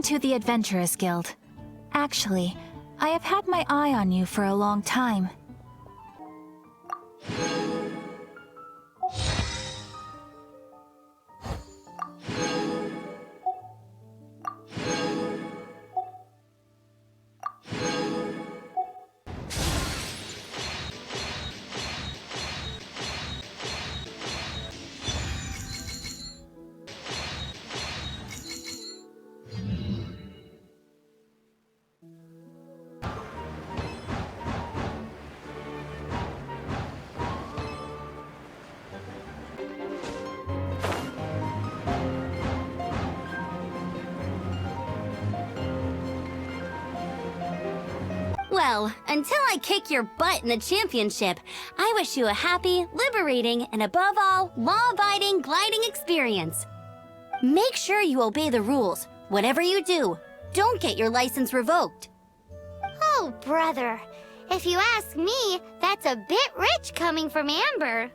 Welcome to the Adventurers Guild. Actually, I have had my eye on you for a long time. Well, until I kick your butt in the championship, I wish you a happy, liberating, and above all, law-abiding gliding experience. Make sure you obey the rules. Whatever you do, don't get your license revoked. Oh, brother. If you ask me, that's a bit rich coming from Amber.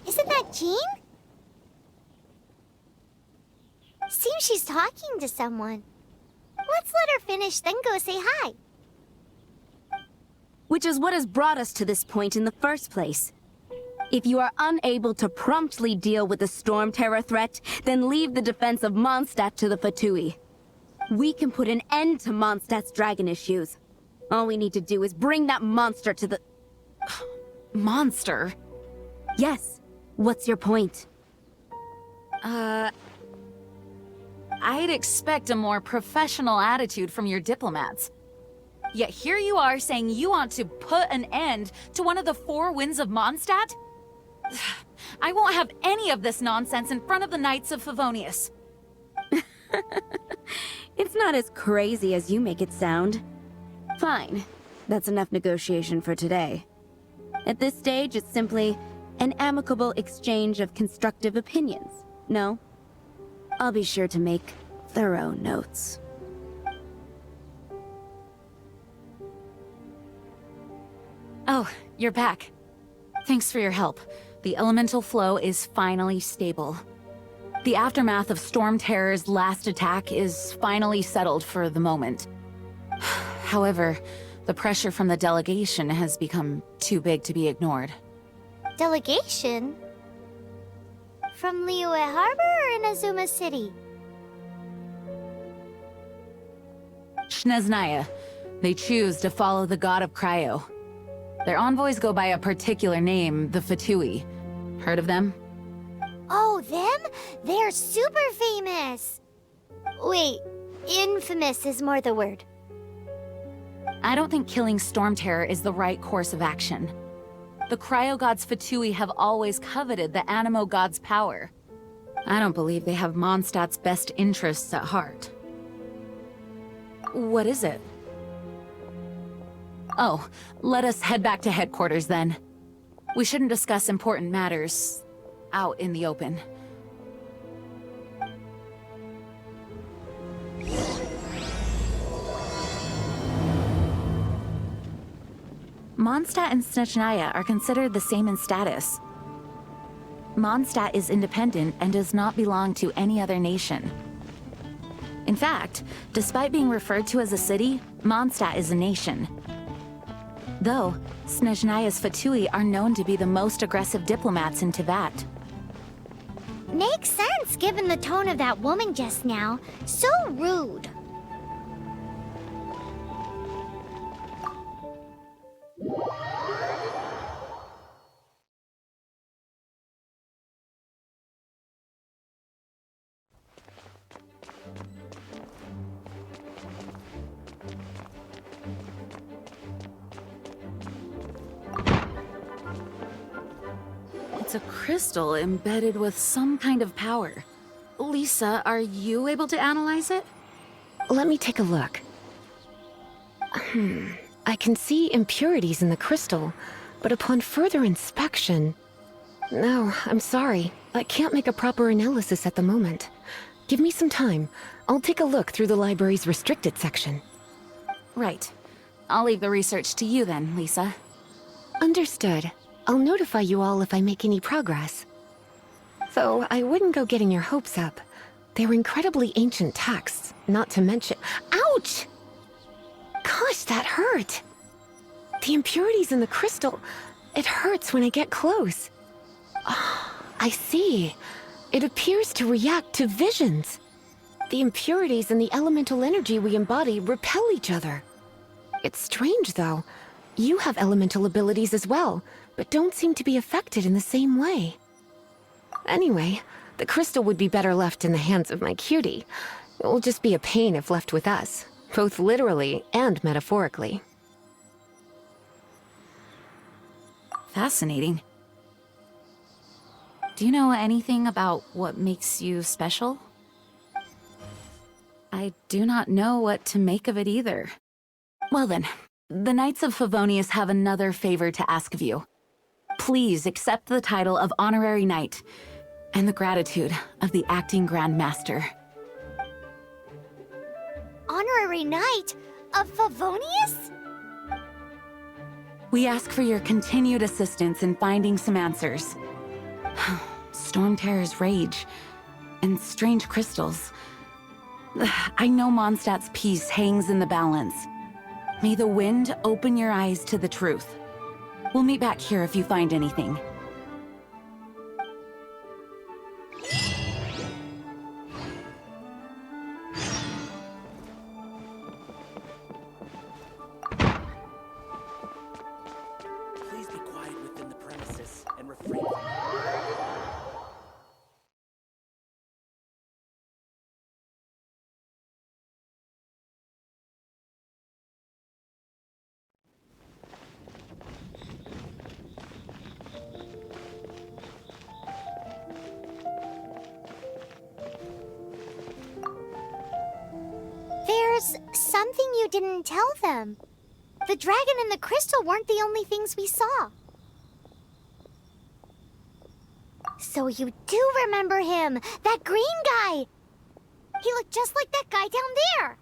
Isn't that Jean? Seems she's talking to someone. Let's let her finish, then go say hi. Which is what has brought us to this point in the first place. If you are unable to promptly deal with the storm terror threat, then leave the defense of Mondstadt to the Fatui. We can put an end to Mondstadt's dragon issues. All we need to do is bring that monster to the... Monster? Yes. What's your point? I'd expect a more professional attitude from your diplomats. Yet here you are saying you want to put an end to one of the four winds of Mondstadt? I won't have any of this nonsense in front of the Knights of Favonius. It's not as crazy as you make it sound. Fine. That's enough negotiation for today. At this stage, it's simply an amicable exchange of constructive opinions. No? I'll be sure to make thorough notes. Oh, you're back. Thanks for your help. The elemental flow is finally stable. The aftermath of Storm Terror's last attack is finally settled for the moment. However, the pressure from the delegation has become too big to be ignored. Delegation? From Liyue Harbor or Inazuma City? Shneznaya. They choose to follow the god of Cryo. Their envoys go by a particular name, the Fatui. Heard of them? Oh, them? They're super famous! Wait, infamous is more the word. I don't think killing Storm Terror is the right course of action. The Cryo God's Fatui have always coveted the Animo God's power. I don't believe they have Mondstadt's best interests at heart. What is it? Oh, let us head back to headquarters then. We shouldn't discuss important matters out in the open. Mondstadt and Snezhnaya are considered the same in status. Mondstadt is independent and does not belong to any other nation. In fact, despite being referred to as a city, Mondstadt is a nation. Though, Snezhnaya's Fatui are known to be the most aggressive diplomats in Teyvat. Makes sense given the tone of that woman just now. So rude. It's a crystal embedded with some kind of power. Lisa, are you able to analyze it? Let me take a look. I can see impurities in the crystal, but upon further inspection... No, I'm sorry. I can't make a proper analysis at the moment. Give me some time. I'll take a look through the library's restricted section. Right. I'll leave the research to you then, Lisa. Understood. I'll notify you all if I make any progress. Though I wouldn't go getting your hopes up. They're incredibly ancient texts, not to mention... Ouch! Gosh, that hurt! The impurities in the crystal... It hurts when I get close. Oh, I see. It appears to react to visions. The impurities and the elemental energy we embody repel each other. It's strange, though. You have elemental abilities as well, but don't seem to be affected in the same way. Anyway, the crystal would be better left in the hands of my cutie. It will just be a pain if left with us, both literally and metaphorically. Fascinating. Do you know anything about what makes you special? I do not know what to make of it either. Well then, the Knights of Favonius have another favor to ask of you. Please accept the title of Honorary Knight, and the gratitude of the Acting Grand Master. Honorary Knight of Favonius? We ask for your continued assistance in finding some answers. Storm Terror's rage, and strange crystals. I know Mondstadt's peace hangs in the balance. May the wind open your eyes to the truth. We'll meet back here if you find anything. Please be quiet within the premises and refrain from... There's something you didn't tell them. The dragon and the crystal weren't the only things we saw. So you do remember him, that green guy. He looked just like that guy down there.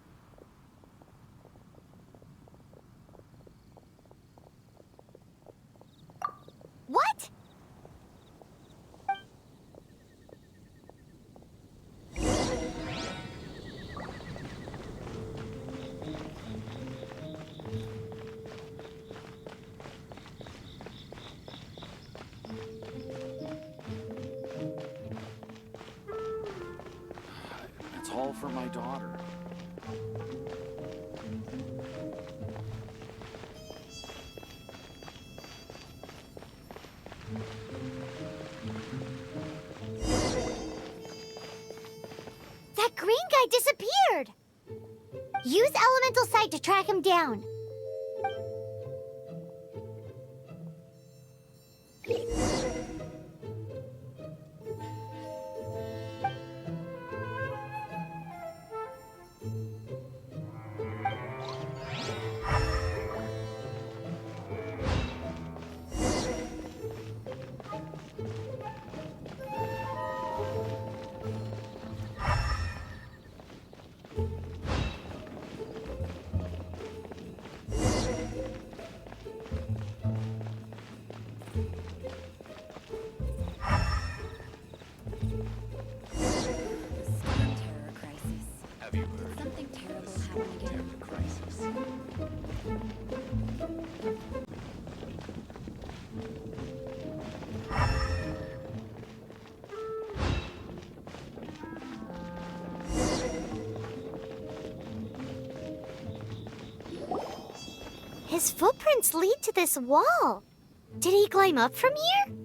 What? It's all for my daughter. That green guy disappeared. Use elemental sight to track him down. His footprints lead to this wall. Did he climb up from here?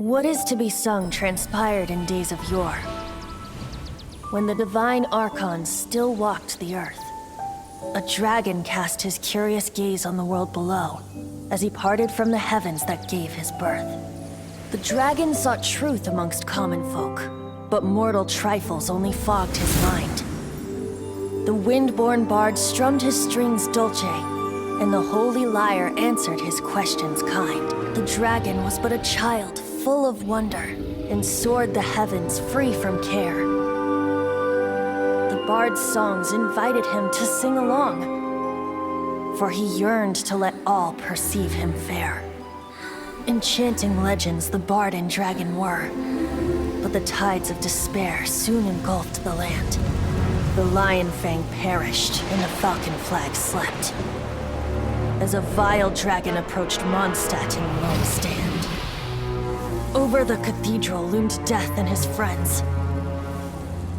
What is to be sung transpired in days of yore, when the divine archons still walked the earth. A dragon cast his curious gaze on the world below, as he parted from the heavens that gave his birth. The dragon sought truth amongst common folk, but mortal trifles only fogged his mind. The wind-born bard strummed his strings dulce, and the holy lyre answered his questions kind. The dragon was but a child full of wonder, and soared the heavens free from care. The bard's songs invited him to sing along, for he yearned to let all perceive him fair. Enchanting legends the bard and dragon were, but the tides of despair soon engulfed the land. The Lion Fang perished, and the Falcon Flag slept, as a vile dragon approached Mondstadt in lone stand. Over the cathedral loomed Death and his friends.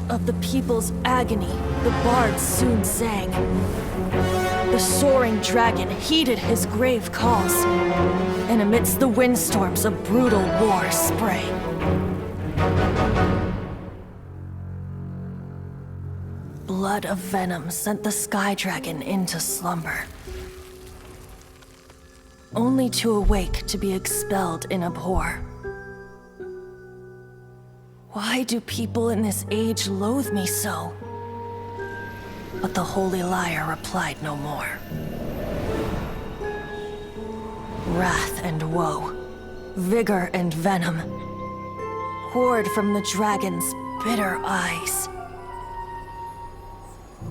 Of the people's agony, the bards soon sang. The soaring dragon heeded his grave calls, and amidst the windstorms a brutal war sprang. Blood of venom sent the sky dragon into slumber, only to awake to be expelled in abhor. Why do people in this age loathe me so? But the holy liar replied no more. Wrath and woe, vigor and venom, poured from the dragon's bitter eyes.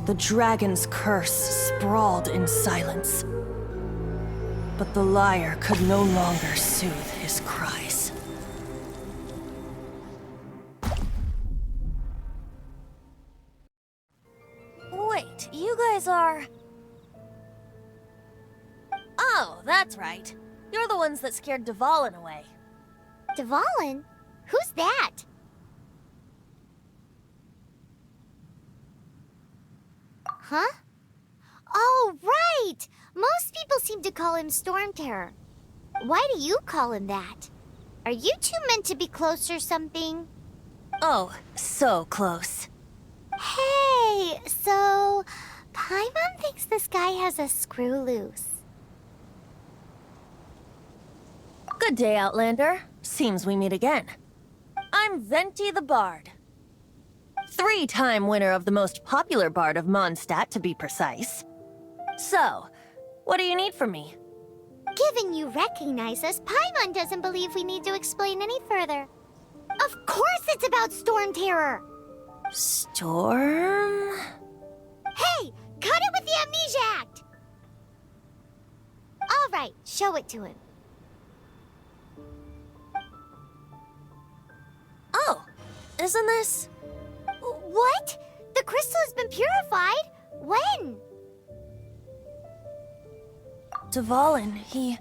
The dragon's curse sprawled in silence, but the liar could no longer soothe his cries. Wait, you guys are... Oh, that's right. You're the ones that scared Dvalin away. Dvalin? Who's that? Huh? Oh, right! Most people seem to call him Storm Terror. Why do you call him that? Are you two meant to be close or something? Oh, so close. Hey, so... Paimon thinks this guy has a screw loose. Good day, Outlander. Seems we meet again. I'm Venti the Bard. 3-time winner of the most popular bard of Mondstadt, to be precise. So, what do you need from me? Given you recognize us, Paimon doesn't believe we need to explain any further. Of course it's about Storm Terror! Storm? Hey! Cut it with the Amnesia Act! Alright, show it to him. Oh, isn't this... What? The crystal has been purified? When? Dvalin,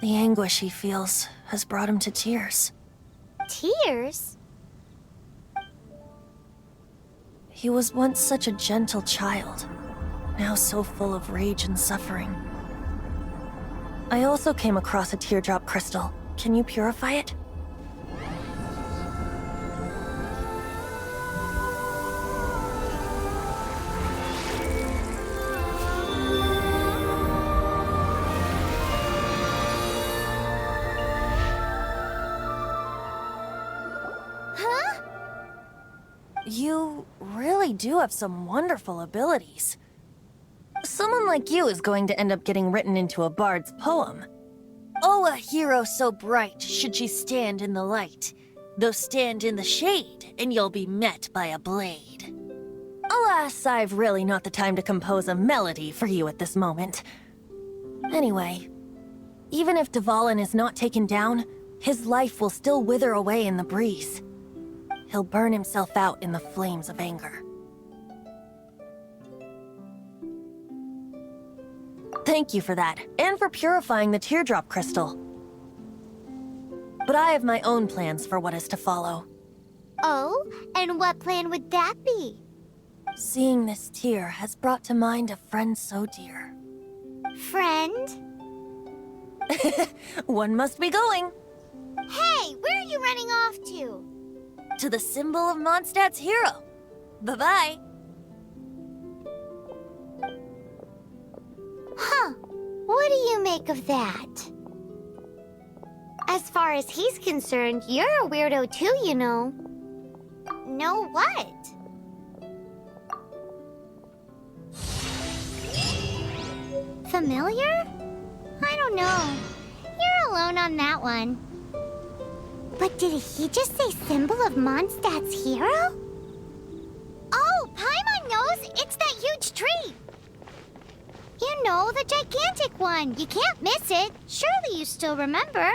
the anguish he feels has brought him to tears. Tears? He was once such a gentle child, now so full of rage and suffering. I also came across a teardrop crystal. Can you purify it? You really do have some wonderful abilities. Someone like you is going to end up getting written into a bard's poem. Oh, a hero so bright should she stand in the light, though stand in the shade, and you'll be met by a blade. Alas, I've really not the time to compose a melody for you at this moment. Anyway, even if Dvalin is not taken down, his life will still wither away in the breeze. He'll burn himself out in the flames of anger. Thank you for that, and for purifying the teardrop crystal. But I have my own plans for what is to follow. Oh, and what plan would that be? Seeing this tear has brought to mind a friend so dear. Friend? One must be going. Hey, where are you running off to? To the symbol of Mondstadt's hero. Bye-bye. Huh. What do you make of that? As far as he's concerned, you're a weirdo too, you know. Know what? Familiar? I don't know. You're alone on that one. But did he just say symbol of Mondstadt's hero? Oh, know, the gigantic one. You can't miss it. Surely you still remember.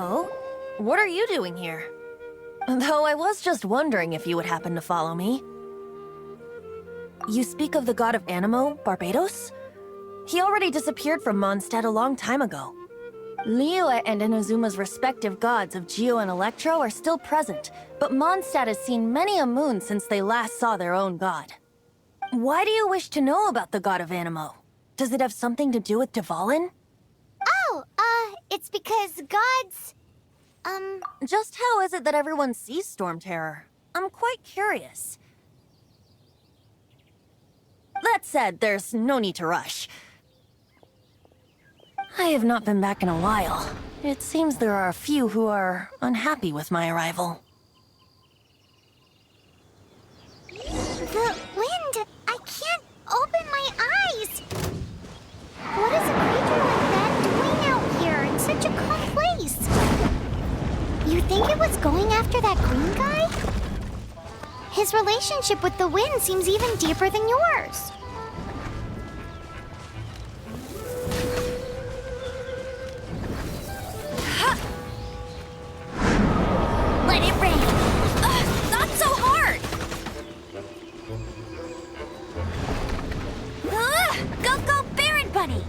Oh? What are you doing here? Though I was just wondering if you would happen to follow me. You speak of the god of Animo, Barbados? He already disappeared from Mondstadt a long time ago. Liyue and Inazuma's respective gods of Geo and Electro are still present, but Mondstadt has seen many a moon since they last saw their own god. Why do you wish to know about the god of Animo? Does it have something to do with Dvalin? Oh, it's because gods... Just how is it that everyone sees Storm Terror? I'm quite curious. That said, there's no need to rush. I have not been back in a while. It seems there are a few who are unhappy with my arrival. The wind! I can't open my eyes! What is a creature like that doing out here in such a calm place? You think it was going after that green guy? His relationship with the wind seems even deeper than yours. Let it rain. Not so hard. Go, go, Baron Bunny.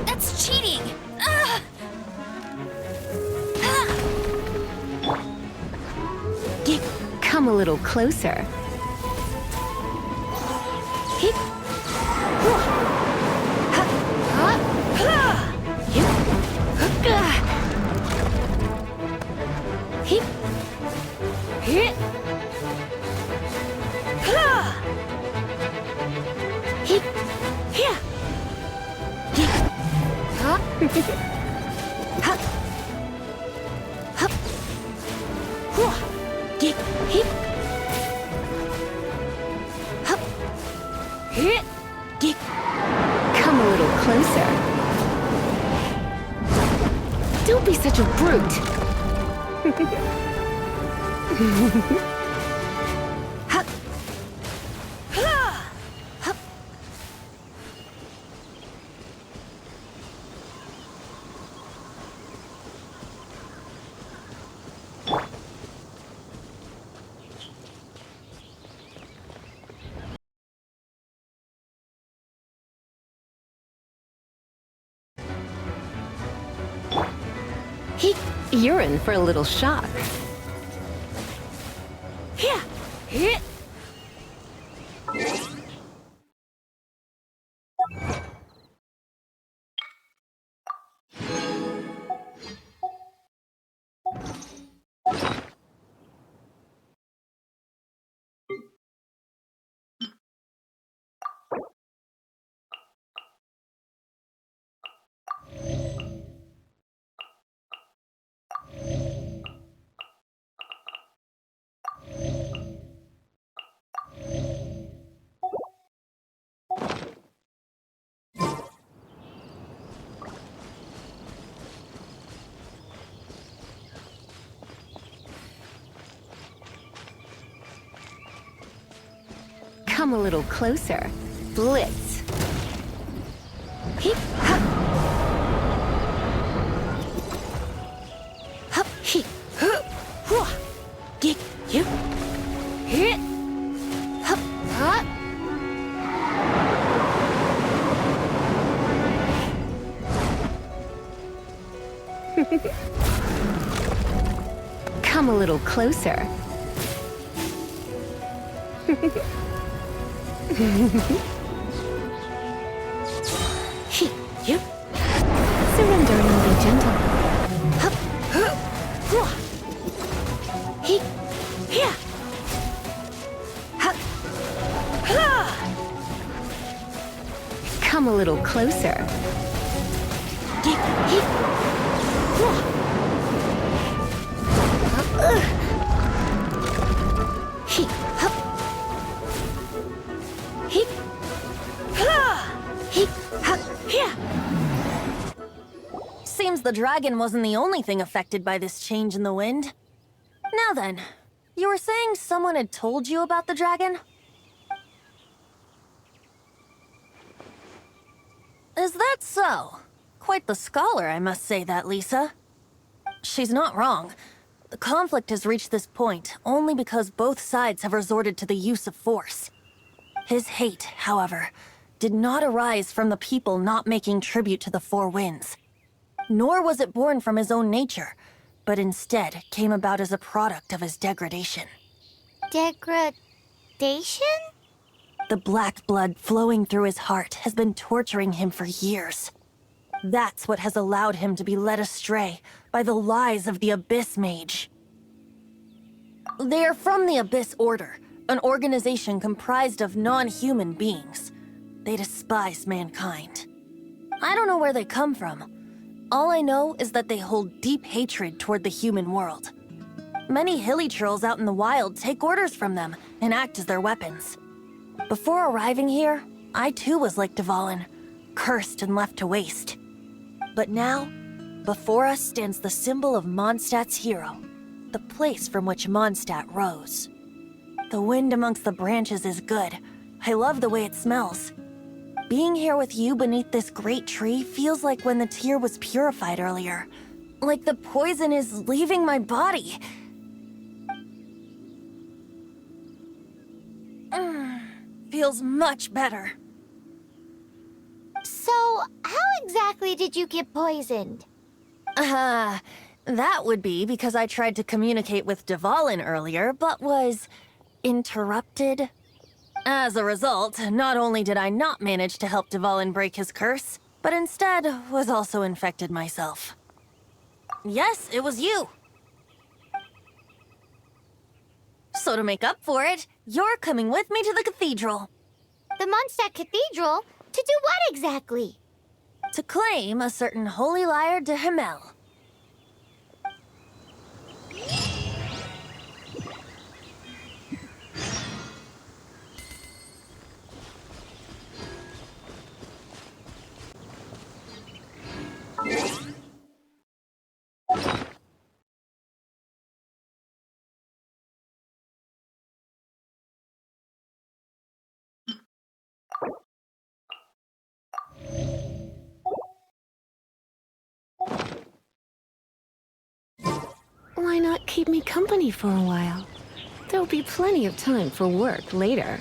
That's cheating. Come a little closer. Hip. Hip. Hip. Hip. Here. Hip. Come a little closer. Don't be such a brute. You're in for a little shock. Here. Come a little closer. Blitz. Heep, hup. Hup, heep, hup, hua. Geek, you. Hit. Hup, hup. Come a little closer. He, you. Surrender and be gentle. Hup, hup, hua. He, here. Hup, ha. Come a little closer. He, hua. He, hup. He, ha. He, hup, here. Seems the dragon wasn't the only thing affected by this change in the wind. Now then, you were saying someone had told you about the dragon? Is that so? Quite the scholar, I must say that, Lisa. She's not wrong. The conflict has reached this point only because both sides have resorted to the use of force. His hate, however, did not arise from the people not making tribute to the Four Winds. Nor was it born from his own nature, but instead came about as a product of his degradation. Degradation? The black blood flowing through his heart has been torturing him for years. That's what has allowed him to be led astray by the lies of the Abyss Mage. They are from the Abyss Order, an organization comprised of non-human beings. They despise mankind. I don't know where they come from. All I know is that they hold deep hatred toward the human world. Many hilly trolls out in the wild take orders from them and act as their weapons. Before arriving here, I too was like Dvalin, cursed and left to waste. But now, before us stands the symbol of Mondstadt's hero, the place from which Mondstadt rose. The wind amongst the branches is good. I love the way it smells. Being here with you beneath this great tree feels like when the tear was purified earlier. Like the poison is leaving my body. Feels much better. So, how exactly did you get poisoned? That would be because I tried to communicate with Dvalin earlier, but was interrupted. As a result, not only did I not manage to help Dvalin break his curse, but instead was also infected myself. Yes, it was you. So to make up for it, you're coming with me to the cathedral. The Mondstadt Cathedral? To do what exactly? To claim a certain holy lyre de Himmel. Why not keep me company for a while? There'll be plenty of time for work later.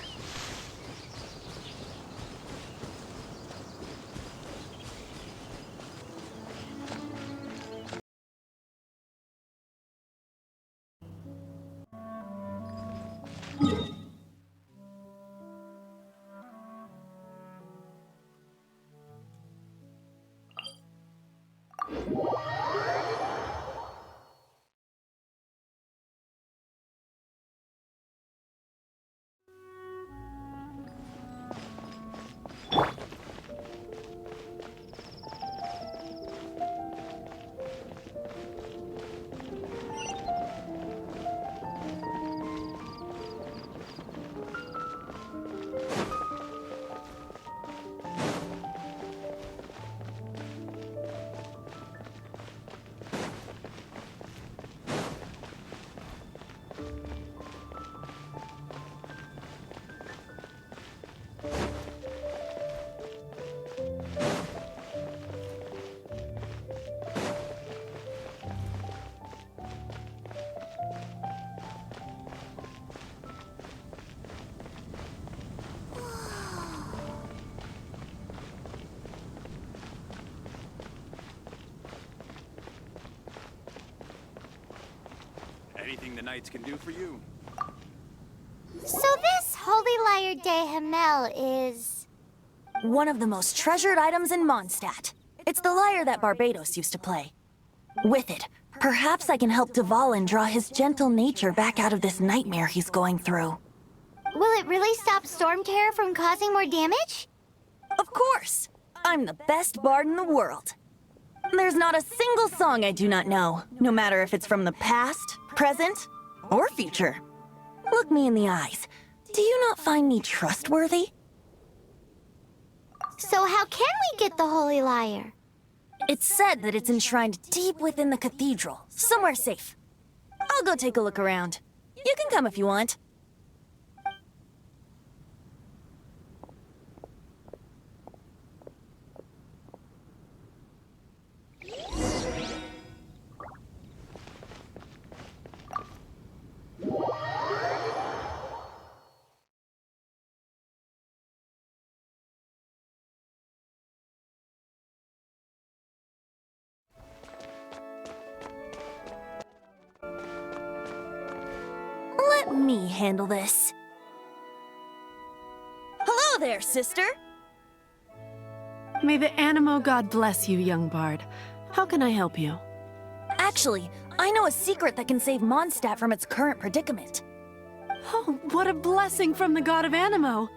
Anything the knights can do for you? So this Holy Lyre de Himmel is... One of the most treasured items in Mondstadt. It's the lyre that Barbados used to play. With it, perhaps I can help Dvalin draw his gentle nature back out of this nightmare he's going through. Will it really stop Storm Terror from causing more damage? Of course! I'm the best bard in the world. There's not a single song I do not know, no matter if it's from the past, present, or future. Look me in the eyes. Do you not find me trustworthy? So how can we get the Holy Lyre? It's said that it's enshrined deep within the cathedral, somewhere safe. I'll go take a look around. You can come if you want. Let me handle this. Hello there, sister! May the Animo God bless you, young bard. How can I help you? Actually, I know a secret that can save Mondstadt from its current predicament. Oh, what a blessing from the God of Animo!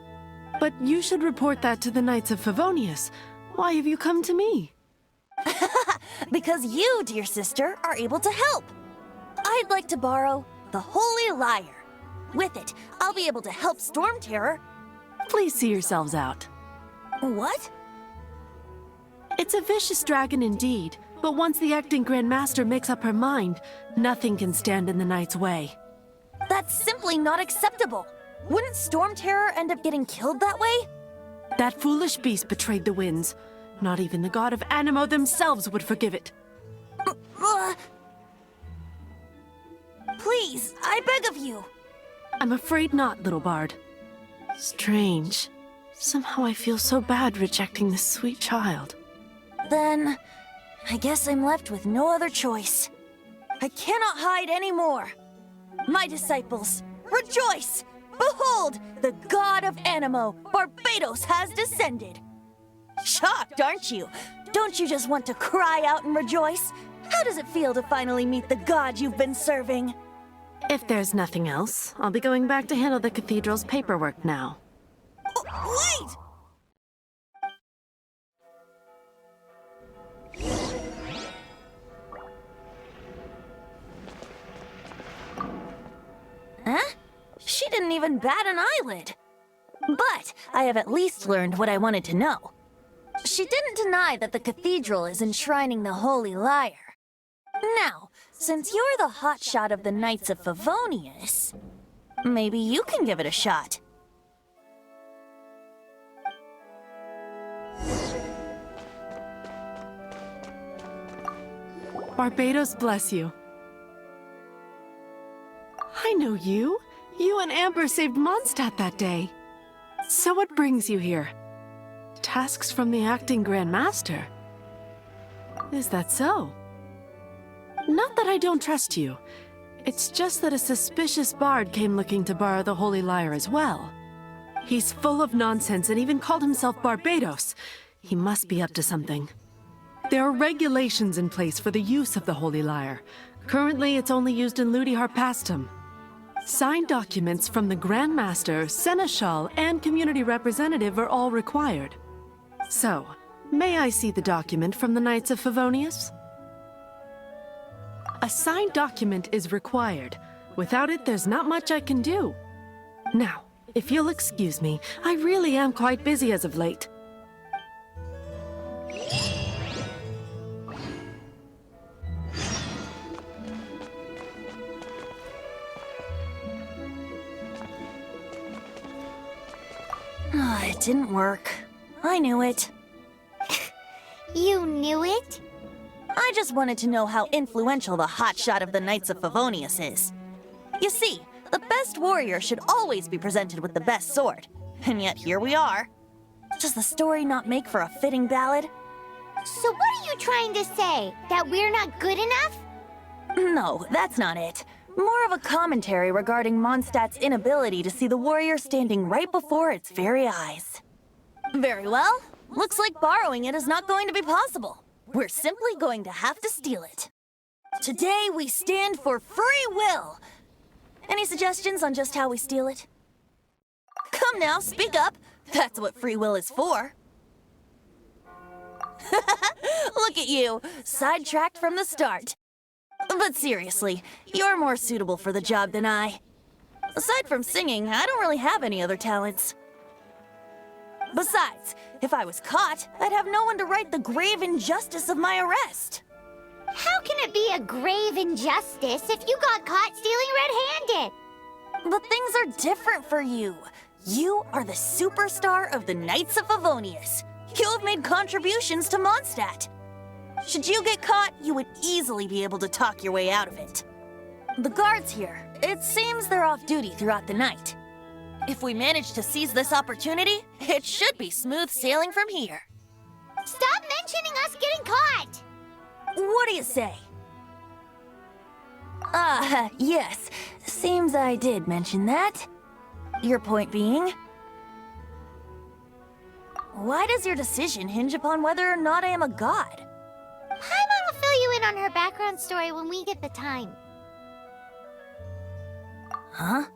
But you should report that to the Knights of Favonius. Why have you come to me? Because you, dear sister, are able to help. I'd like to borrow the Holy Lyre. With it, I'll be able to help Storm Terror. Please see yourselves out. What? It's a vicious dragon indeed, but once the acting Grand Master makes up her mind, nothing can stand in the Knight's way. That's simply not acceptable. Wouldn't Storm Terror end up getting killed that way? That foolish beast betrayed the winds. Not even the God of Animo themselves would forgive it. Please, I beg of you. I'm afraid not, little bard. Strange. Somehow I feel so bad rejecting this sweet child. Then, I guess I'm left with no other choice. I cannot hide anymore. My disciples, rejoice! Behold, the God of Animo, Barbados, has descended. Shocked, aren't you? Don't you just want to cry out and rejoice? How does it feel to finally meet the God you've been serving? If there's nothing else, I'll be going back to handle the cathedral's paperwork now. Wait! Huh? She didn't even bat an eyelid. But I have at least learned what I wanted to know. She didn't deny that the cathedral is enshrining the Holy Lyre. Now, since you're the hotshot of the Knights of Favonius, maybe you can give it a shot. Barbados bless you. I know you. You and Amber saved Mondstadt that day. So what brings you here? Tasks from the acting Grand Master? Is that so? Not that I don't trust you. It's just that a suspicious bard came looking to borrow the Holy Lyre as well. He's full of nonsense and even called himself Barbados. He must be up to something. There are regulations in place for the use of the Holy Lyre. Currently, it's only used in Ludi Harpastum. Signed documents from the Grand Master, Seneschal, and Community Representative are all required. So, may I see the document from the Knights of Favonius? A signed document is required. Without it, there's not much I can do. Now, if you'll excuse me, I really am quite busy as of late. It didn't work. I knew it. You knew it? I just wanted to know how influential the hotshot of the Knights of Favonius is. You see, the best warrior should always be presented with the best sword. And yet here we are. Does the story not make for a fitting ballad? So what are you trying to say? That we're not good enough? No, that's not it. More of a commentary regarding Mondstadt's inability to see the warrior standing right before its very eyes. Very well. Looks like borrowing it is not going to be possible. We're simply going to have to steal it. Today we stand for free will. Any suggestions on just how we steal it? Come now, speak up. That's what free will is for. Look at you, sidetracked from the start. But seriously, you're more suitable for the job than I. Aside from singing, I don't really have any other talents. Besides, if I was caught, I'd have no one to right the grave injustice of my arrest. How can it be a grave injustice if you got caught stealing red-handed? But things are different for you. You are the superstar of the Knights of Favonius. You have made contributions to Mondstadt. Should you get caught, you would easily be able to talk your way out of it. The guards here, it seems they're off duty throughout the night. If we manage to seize this opportunity, it should be smooth sailing from here. Stop mentioning us getting caught! What do you say? Yes. Seems I did mention that. Your point being? Why does your decision hinge upon whether or not I am a god? Paimon will fill you in on her background story when we get the time. Huh?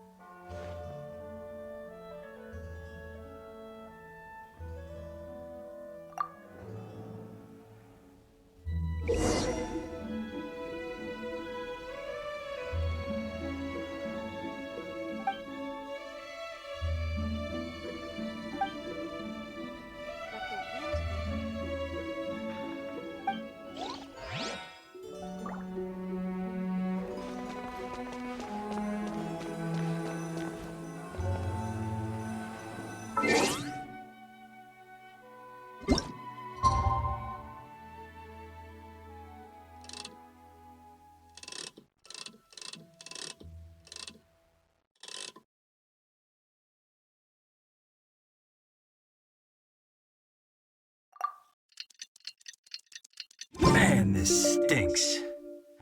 Man, this stinks.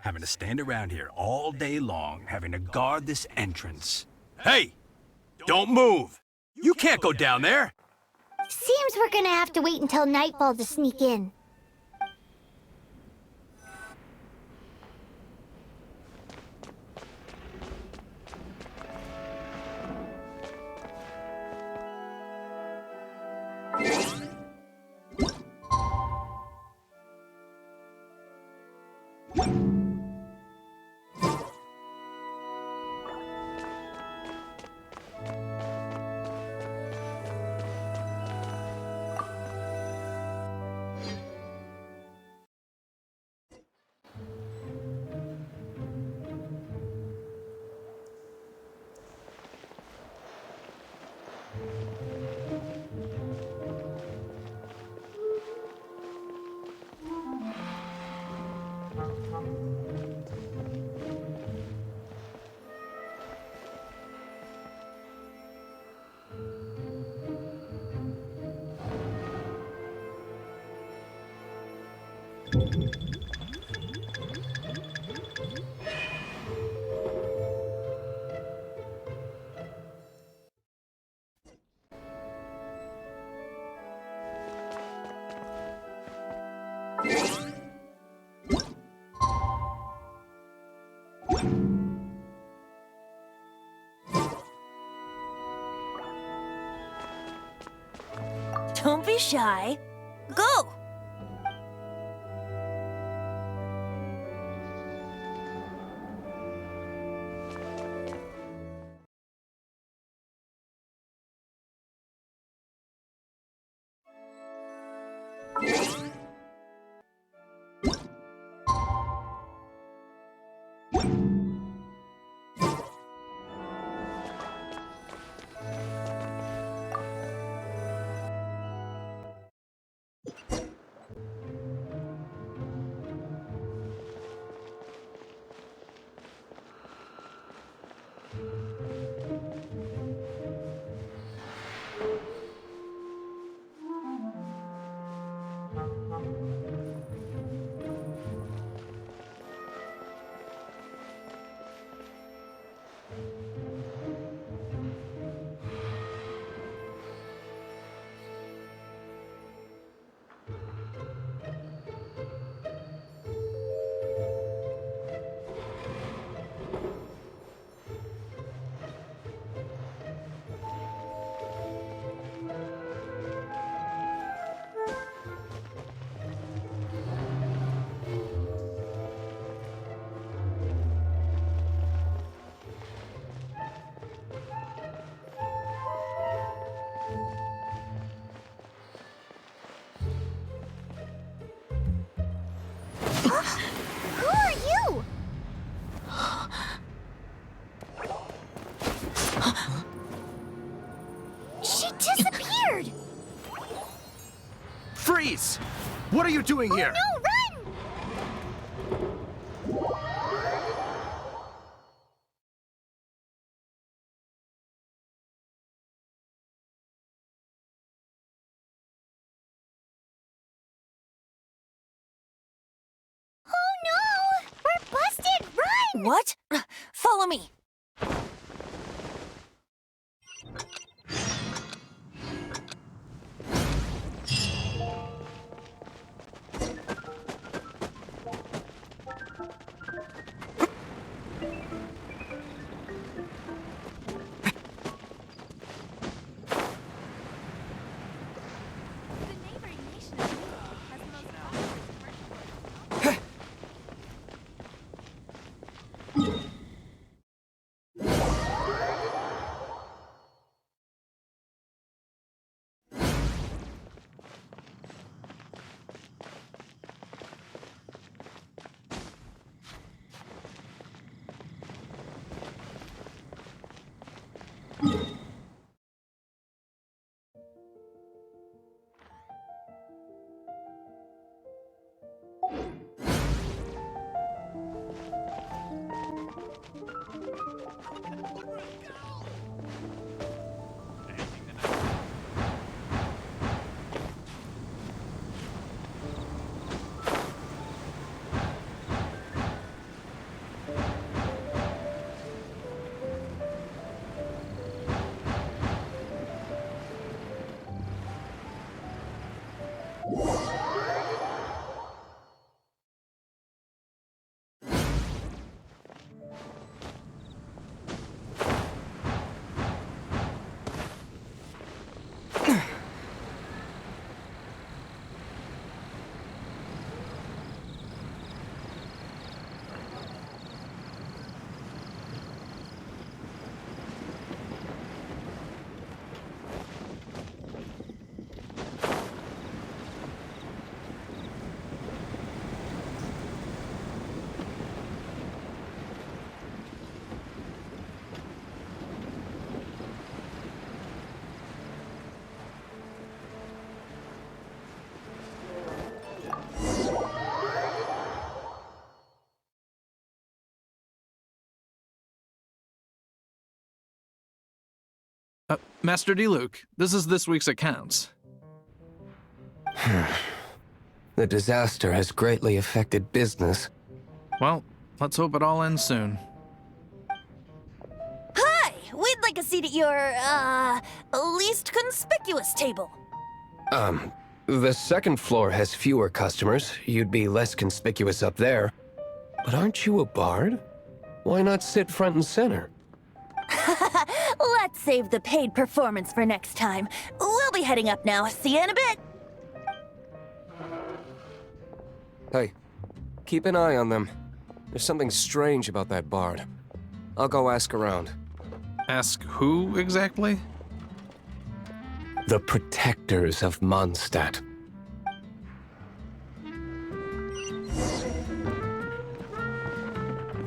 Having to stand around here all day long, having to guard this entrance. Hey! Don't move! You can't go down there! Seems we're gonna have to wait until nightfall to sneak in. Don't be shy. Go! Who are you? She disappeared! Freeze! What are you doing here? No, run! Oh no! We're busted! Run! What? Follow me. Master D-Luke, this is this week's accounts. The disaster has greatly affected business. Well, let's hope it all ends soon. Hi! We'd like a seat at your, least conspicuous table. The second floor has fewer customers. You'd be less conspicuous up there. But aren't you a bard? Why not sit front and center? Let's save the paid performance for next time. We'll be heading up now. See you in a bit. Hey, keep an eye on them. There's something strange about that bard. I'll go ask around. Ask who exactly? The protectors of Mondstadt.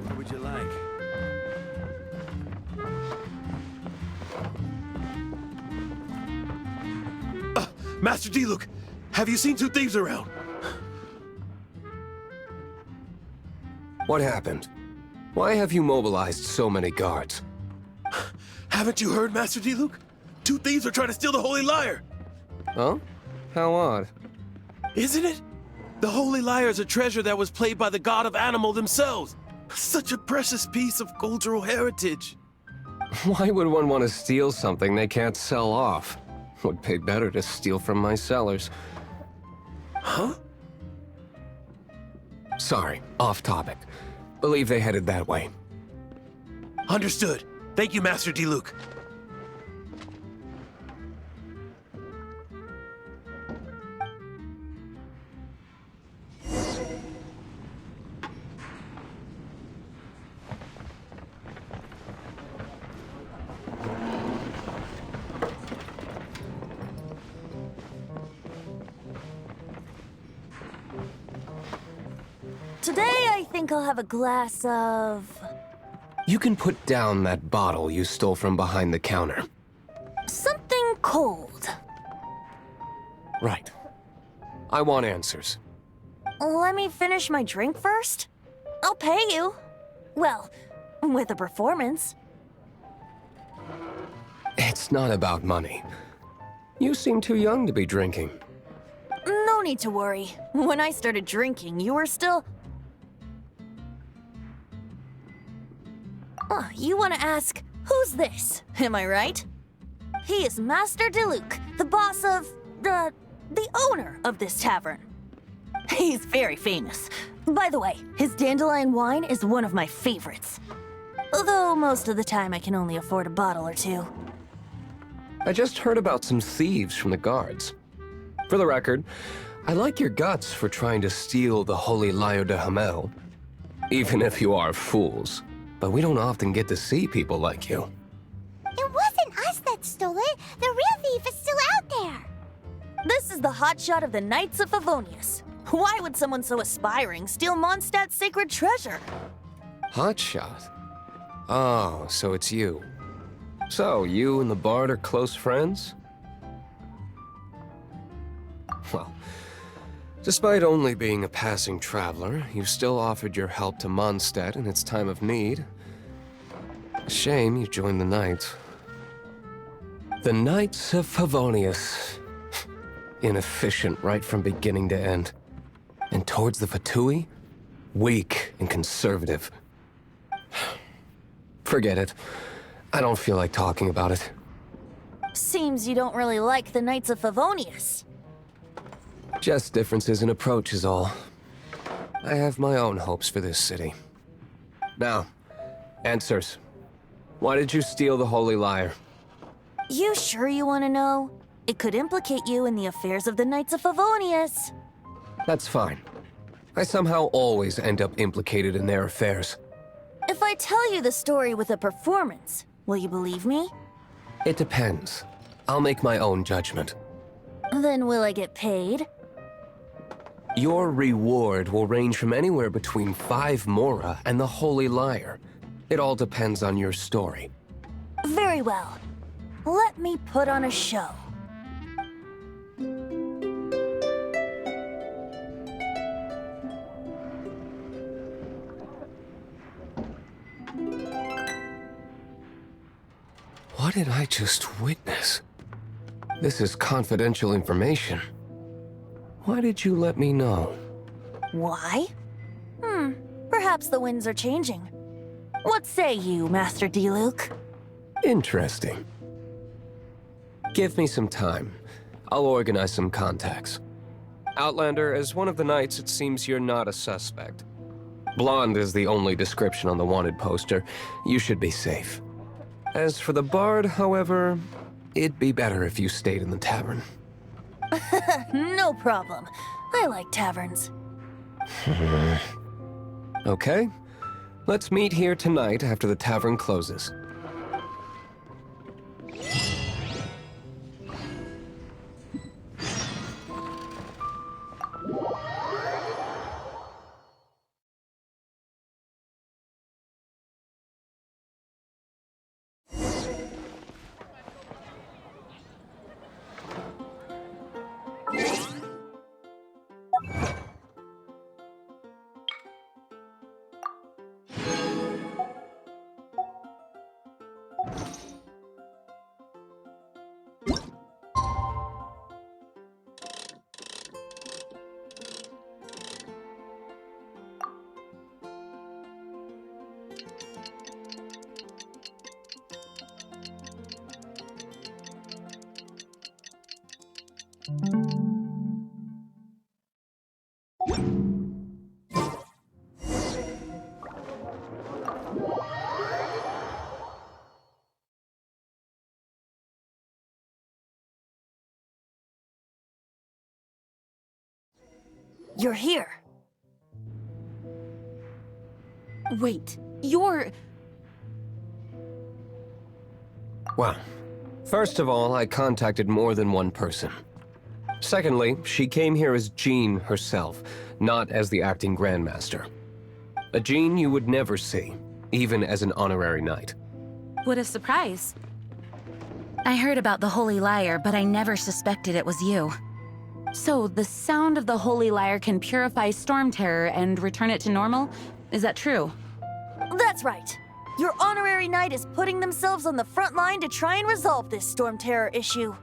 What would you like? Master D-Luke, have you seen two thieves around? What happened? Why have you mobilized so many guards? Haven't you heard, Master D-Luke? Two thieves are trying to steal the Holy Lyre! Huh? How odd. Isn't it? The Holy Lyre is a treasure that was played by the god of animal themselves. Such a precious piece of cultural heritage. Why would one want to steal something they can't sell off? Would pay better to steal from my sellers. Huh? Sorry, off topic. Believe they headed that way. Understood. Thank you, Master D-Luke. Today I think I'll have a glass of... You can put down that bottle you stole from behind the counter. something cold. Right. I want answers. Let me finish my drink first. I'll pay you. Well, with a performance. It's not about money. You seem too young to be drinking. No need to worry. When I started drinking, you were still... Oh, you want to ask, who's this? Am I right? He is Master Diluc, the boss of... the owner of this tavern. He's very famous. By the way, his dandelion wine is one of my favorites. Although most of the time I can only afford a bottle or two. I just heard about some thieves from the guards. For the record, I like your guts for trying to steal the Holy Lyre de Hamel. Even if you are fools. But we don't often get to see people like you. It wasn't us that stole it. The real thief is still out there. This is the hotshot of the Knights of Favonius. Why would someone so aspiring steal Mondstadt's sacred treasure? Hotshot? Oh, so it's you. So, you and the Bard are close friends? Well, despite only being a passing traveler, you still offered your help to Mondstadt in its time of need. Shame you joined the Knights. The Knights of Favonius. Inefficient right from beginning to end. And towards the Fatui, weak and conservative. Forget it. I don't feel like talking about it. Seems you don't really like the Knights of Favonius. Just differences in approach is all. I have my own hopes for this city. Now, answers. Why did you steal the Holy Lyre? You sure you want to know? It could implicate you in the affairs of the Knights of Favonius. That's fine. I somehow always end up implicated in their affairs. If I tell you the story with a performance, will you believe me? It depends. I'll make my own judgment. Then will I get paid? Your reward will range from anywhere between 5 mora and the Holy Lyre. It all depends on your story. Very well. Let me put on a show. What did I just witness? This is confidential information. Why did you let me know? Why? Perhaps the winds are changing. What say you, Master Diluc? Interesting. Give me some time. I'll organize some contacts. Outlander, as one of the knights, it seems you're not a suspect. Blonde is the only description on the wanted poster. You should be safe. As for the Bard, however, it'd be better if you stayed in the tavern. No problem. I like taverns. Okay. Let's meet here tonight after the tavern closes. You're here. Wait, you're... Well, first of all, I contacted more than one person. Secondly, she came here as Jean herself, not as the acting grandmaster. A gene you would never see, even as an honorary knight. What a surprise. I heard about the Holy Lyre, but I never suspected it was you. So, the sound of the Holy Lyre can purify Storm Terror and return it to normal? Is that true? That's right. Your honorary knight is putting themselves on the front line to try and resolve this Storm Terror issue.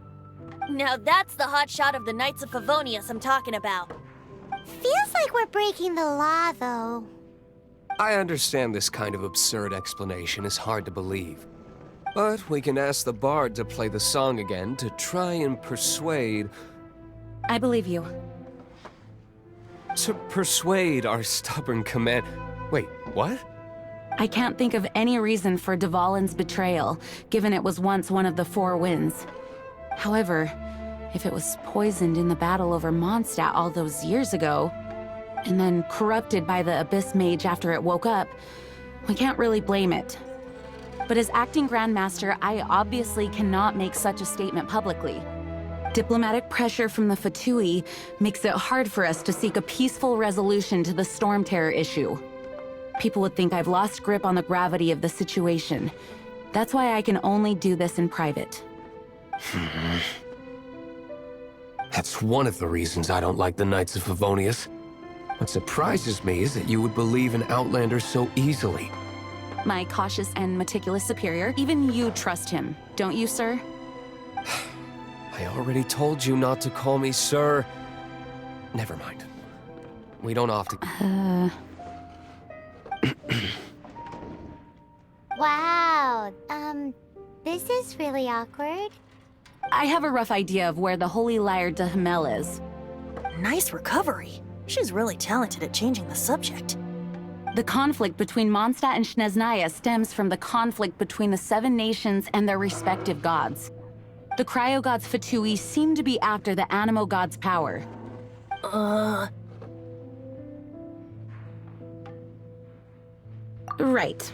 Now that's the hotshot of the Knights of Favonius I'm talking about. Feels like we're breaking the law, though. I understand this kind of absurd explanation is hard to believe. But we can ask the bard to play the song again to try and persuade... I believe you. To persuade our stubborn command... Wait, what? I can't think of any reason for Dvalin's betrayal, given it was once one of the Four Winds. However, if it was poisoned in the battle over Mondstadt all those years ago, and then corrupted by the Abyss Mage after it woke up, we can't really blame it. But as acting Grandmaster, I obviously cannot make such a statement publicly. Diplomatic pressure from the Fatui makes it hard for us to seek a peaceful resolution to the Storm Terror issue. People would think I've lost grip on the gravity of the situation. That's why I can only do this in private. That's one of the reasons I don't like the Knights of Favonius. What surprises me is that you would believe an Outlander so easily. My cautious and meticulous superior, even you trust him, don't you, sir? I already told you not to call me sir. Never mind. We don't often... Wow, this is really awkward. I have a rough idea of where the Holy Lyre de Hamel is. Nice recovery. She's really talented at changing the subject. The conflict between Mondstadt and Snezhnaya stems from the conflict between the Seven Nations and their respective gods. The cryo-gods Fatui seem to be after the Animo god's power. Right.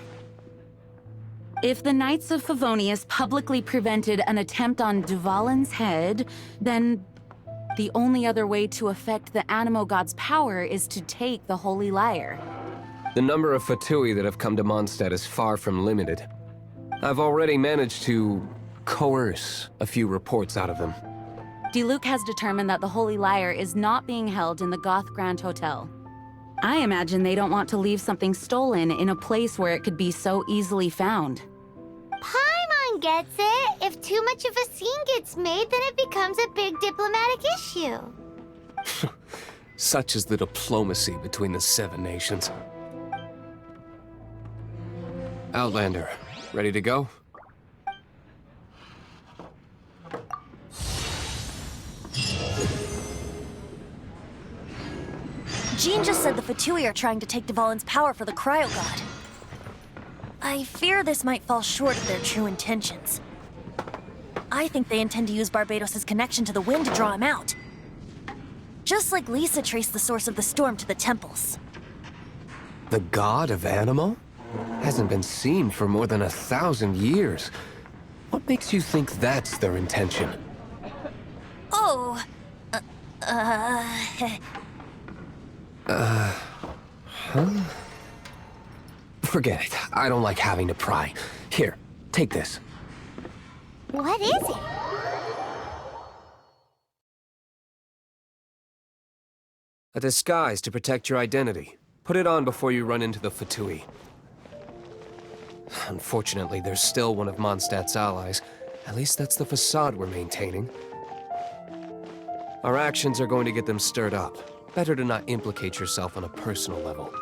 If the Knights of Favonius publicly prevented an attempt on Dvalin's head, then the only other way to affect the Animo god's power is to take the Holy Lyre. The number of Fatui that have come to Mondstadt is far from limited. I've already managed to coerce a few reports out of them. Diluc has determined that the Holy Lyre is not being held in the Goth Grand Hotel. I imagine they don't want to leave something stolen in a place where it could be so easily found. Paimon gets it. If too much of a scene gets made, then it becomes a big diplomatic issue. Such is the diplomacy between the Seven Nations. Outlander, ready to go? Jean just said the Fatui are trying to take Dvalin's power for the Cryo God. I fear this might fall short of their true intentions. I think they intend to use Barbados' connection to the wind to draw him out. Just like Lisa traced the source of the storm to the temples. The god of Animo? Hasn't been seen for more than 1,000 years. What makes you think that's their intention? Oh, Forget it. I don't like having to pry. Here, take this. What is it? A disguise to protect your identity. Put it on before you run into the Fatui. Unfortunately, there's still one of Mondstadt's allies. At least that's the facade we're maintaining. Our actions are going to get them stirred up. Better to not implicate yourself on a personal level.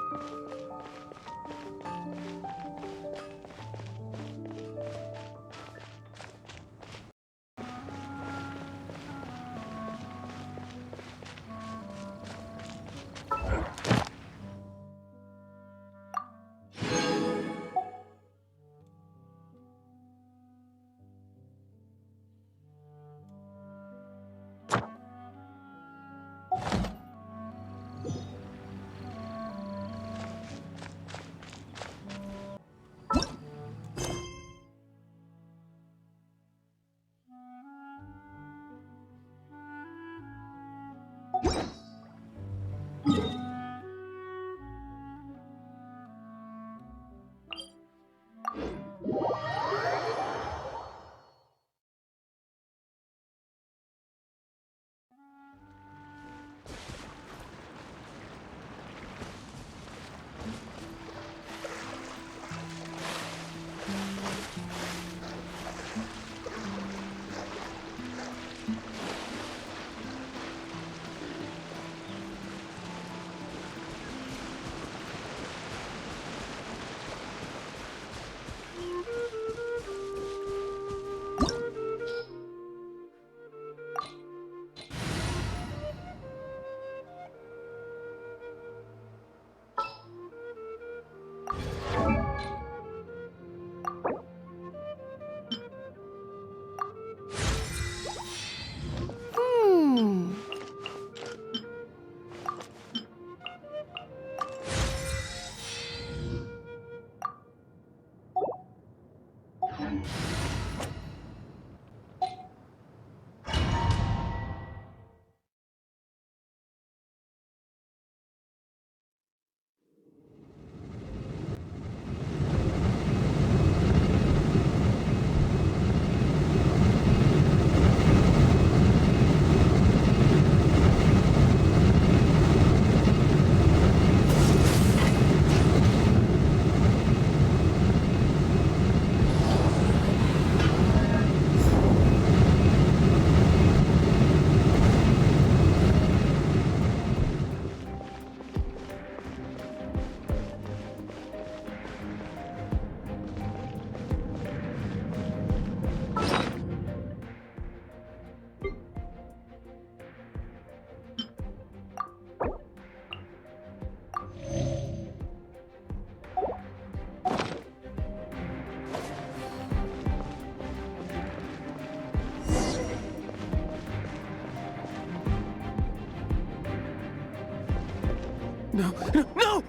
No, no, no!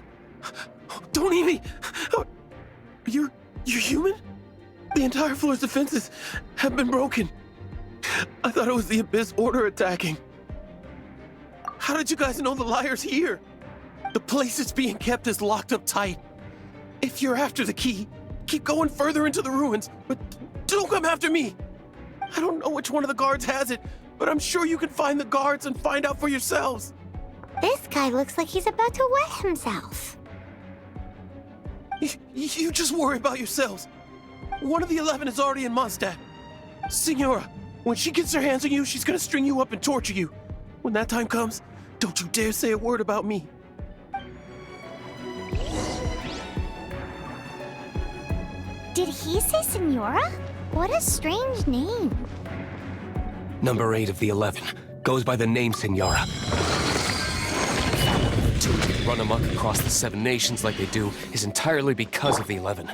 Don't eat me! You're human? The entire floor's defenses have been broken. I thought it was the Abyss Order attacking. How did you guys know the liar's here? The place it's being kept is locked up tight. If you're after the key, keep going further into the ruins, but don't come after me. I don't know which one of the guards has it, but I'm sure you can find the guards and find out for yourselves. This guy looks like he's about to wet himself. You just worry about yourselves. One of the 11 is already in Mondstadt. Signora, when she gets her hands on you, she's gonna string you up and torture you. When that time comes, don't you dare say a word about me. Did he say Senora? What a strange name. Number 8 of the 11 goes by the name Senora. To run amok across the 7 nations like they do is entirely because of the 11.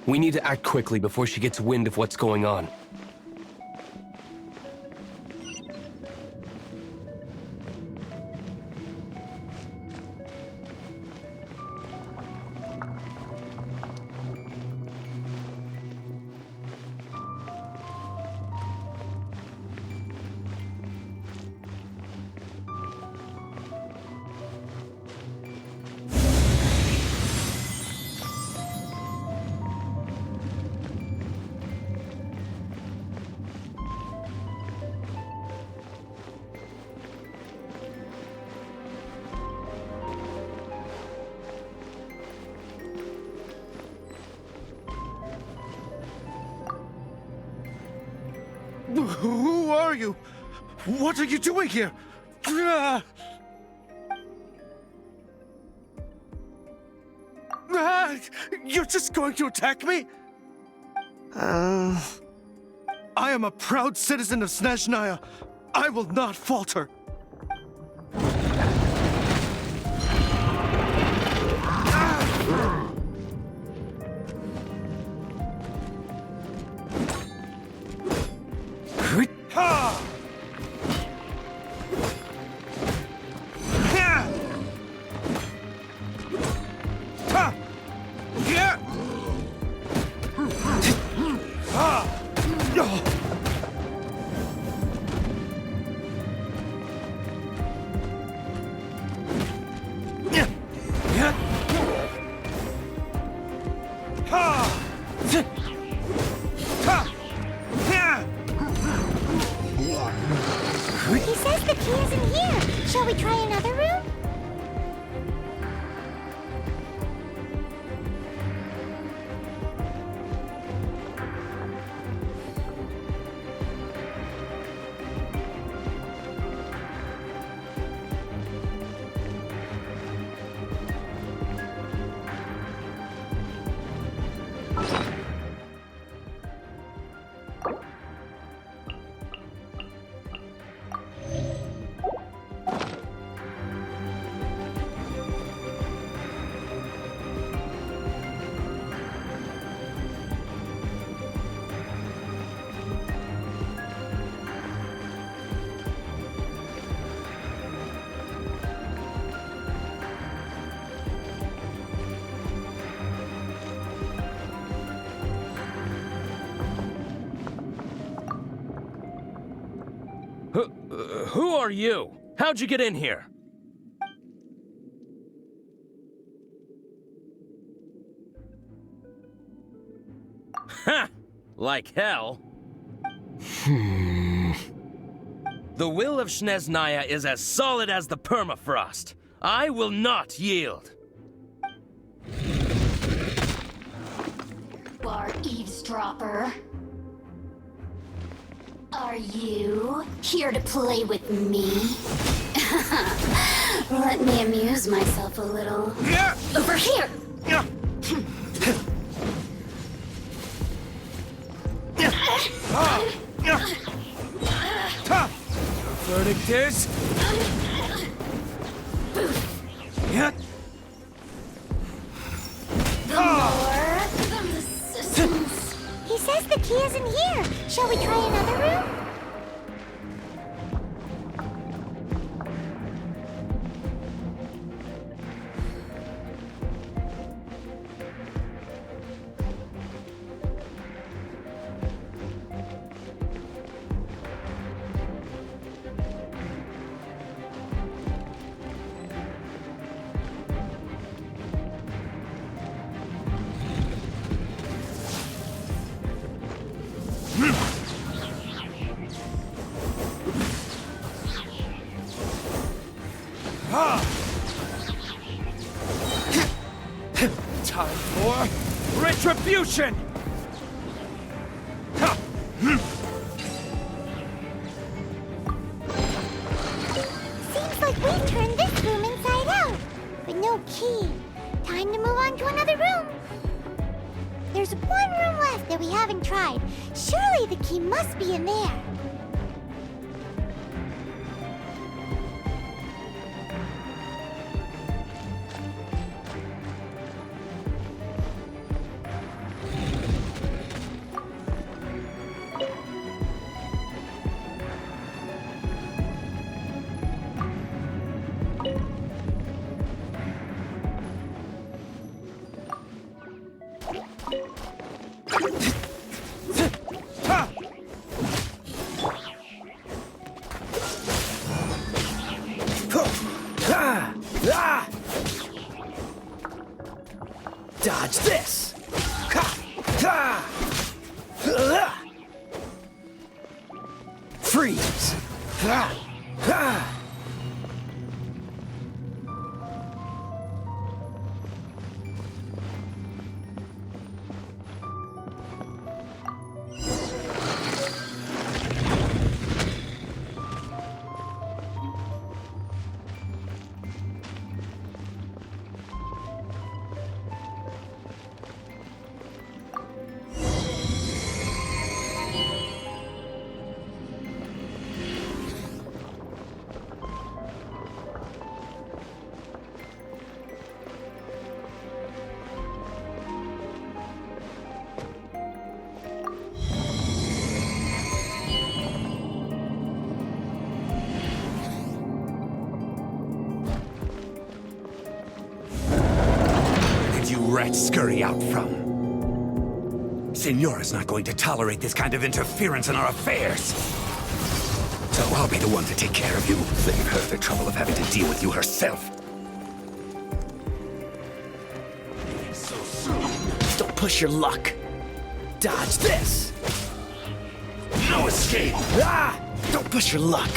We need to act quickly before she gets wind of what's going on. Who are you? What are you doing here? You're just going to attack me? I am a proud citizen of Snezhnaya. I will not falter. He says the key isn't here. Shall we try another room? Who are you? How'd you get in here? Ha! Like hell. The will of Snezhnaya is as solid as the permafrost. I will not yield. Bar eavesdropper. Are you here to play with me? Let me amuse myself a little. Over here! Verdict is... The more, the resistance. He says the key isn't here. Shall we try another room? Time for retribution! Seems like we've turned this room inside out, but no key. Time to move on to another room. There's one room left that we haven't tried. Surely the key must be in there. Dodge this! Freeze! Rats scurry out from. Senora's not going to tolerate this kind of interference in our affairs. So I'll be the one to take care of you. Save her the trouble of having to deal with you herself. So soon. Don't push your luck. Dodge this! No escape! Don't push your luck.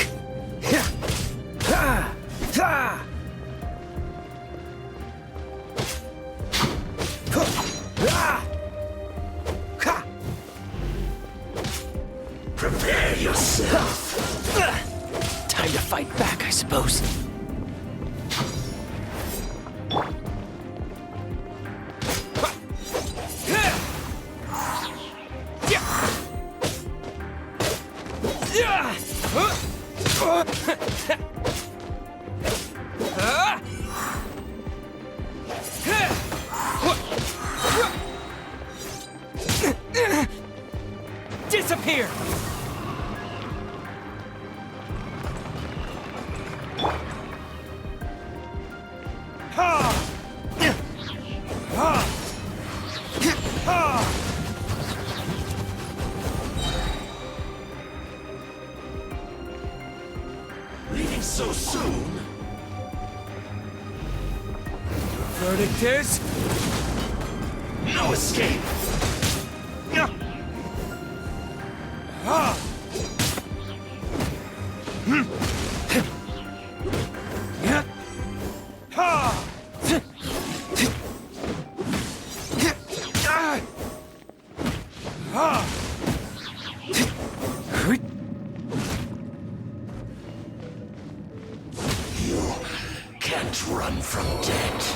Prepare yourself. Time to fight back, I suppose. Disappear! Leaving so soon? Verdict is... no escape! You can't run from death.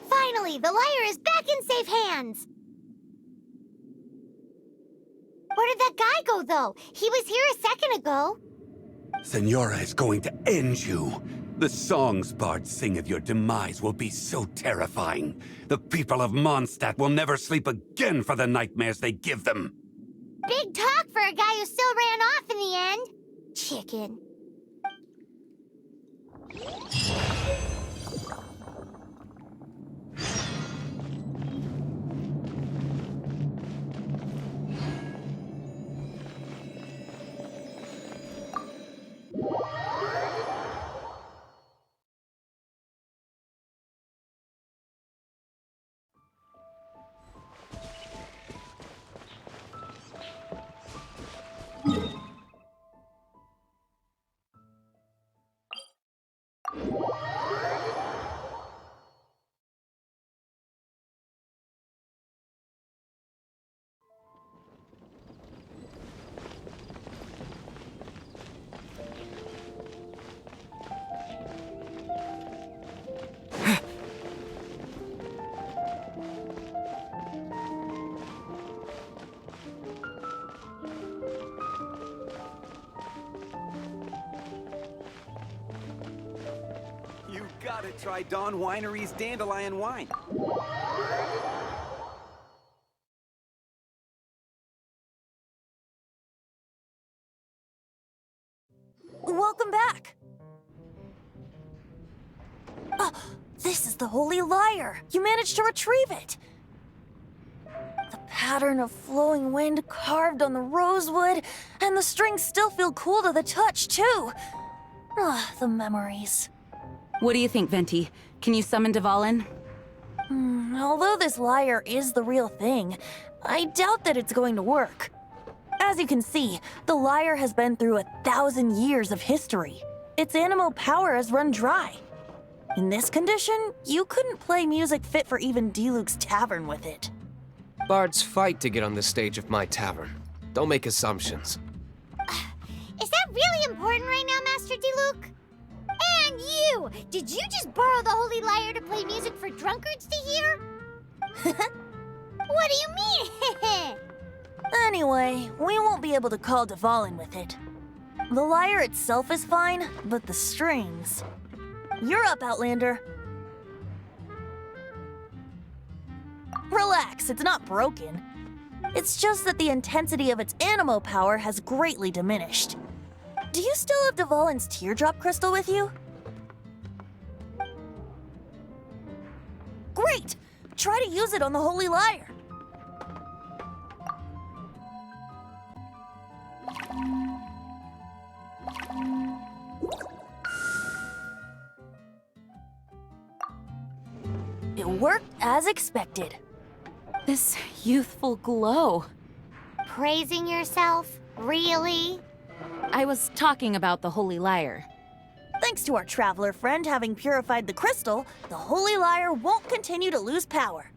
Finally, the liar is back in safe hands. Where did that guy go, though? He was here a second ago. Senora is going to end you. The songs bards sing of your demise will be so terrifying. The people of Mondstadt will never sleep again for the nightmares they give them. Big talk for a guy who still ran off in the end. Chicken. gotta try Dawn Winery's dandelion wine. Welcome back! This is the Holy Lyre! You managed to retrieve it! The pattern of flowing wind carved on the rosewood, and the strings still feel cool to the touch, too! The memories. What do you think, Venti? Can you summon Dvalin? Although this lyre is the real thing, I doubt that it's going to work. As you can see, the lyre has been through 1,000 years of history. Its animal power has run dry. In this condition, you couldn't play music fit for even Diluc's tavern with it. Bards fight to get on the stage of my tavern. Don't make assumptions. Is that really important right now, Master Diluc? And you! Did you just borrow the Holy Lyre to play music for drunkards to hear? What do you mean? Anyway, we won't be able to call Dvalin with it. The lyre itself is fine, but the strings... You're up, Outlander. Relax, it's not broken. It's just that the intensity of its animo power has greatly diminished. Do you still have Dvalin's teardrop crystal with you? Great! Try to use it on the Holy Lyre. It worked as expected. This youthful glow. Praising yourself? Really? I was talking about the Holy Lyre. Thanks to our traveler friend having purified the crystal, the Holy Lyre won't continue to lose power.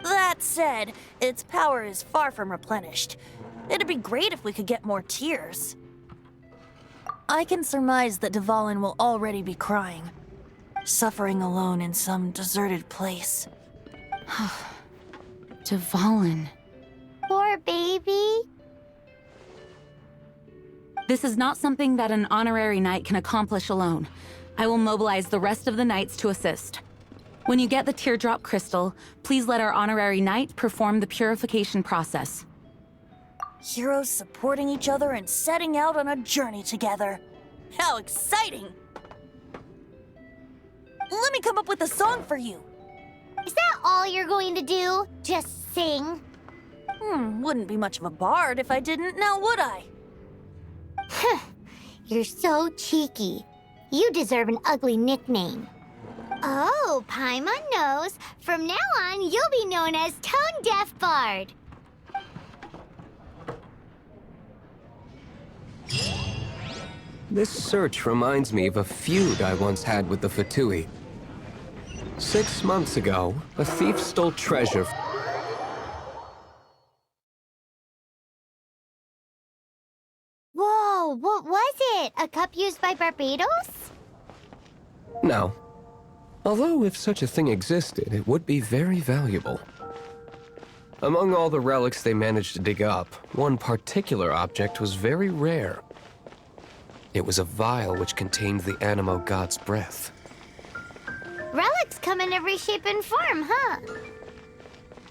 That said, its power is far from replenished. It'd be great if we could get more tears. I can surmise that Dvalin will already be crying, suffering alone in some deserted place. Dvalin. Poor baby. This is not something that an honorary knight can accomplish alone. I will mobilize the rest of the knights to assist. When you get the teardrop crystal, please let our honorary knight perform the purification process. Heroes supporting each other and setting out on a journey together. How exciting! Let me come up with a song for you. Is that all you're going to do? Just sing? Wouldn't be much of a bard if I didn't, now would I? You're so cheeky. You deserve an ugly nickname. Oh, Paimon knows. From now on, you'll be known as Tone Deaf Bard. This search reminds me of a feud I once had with the Fatui. 6 months ago, a thief stole treasure. Whoa, what was it? A cup used by Barbados? No. Although if such a thing existed, it would be very valuable. Among all the relics they managed to dig up, one particular object was very rare. It was a vial which contained the Animo god's breath. Relics come in every shape and form, huh?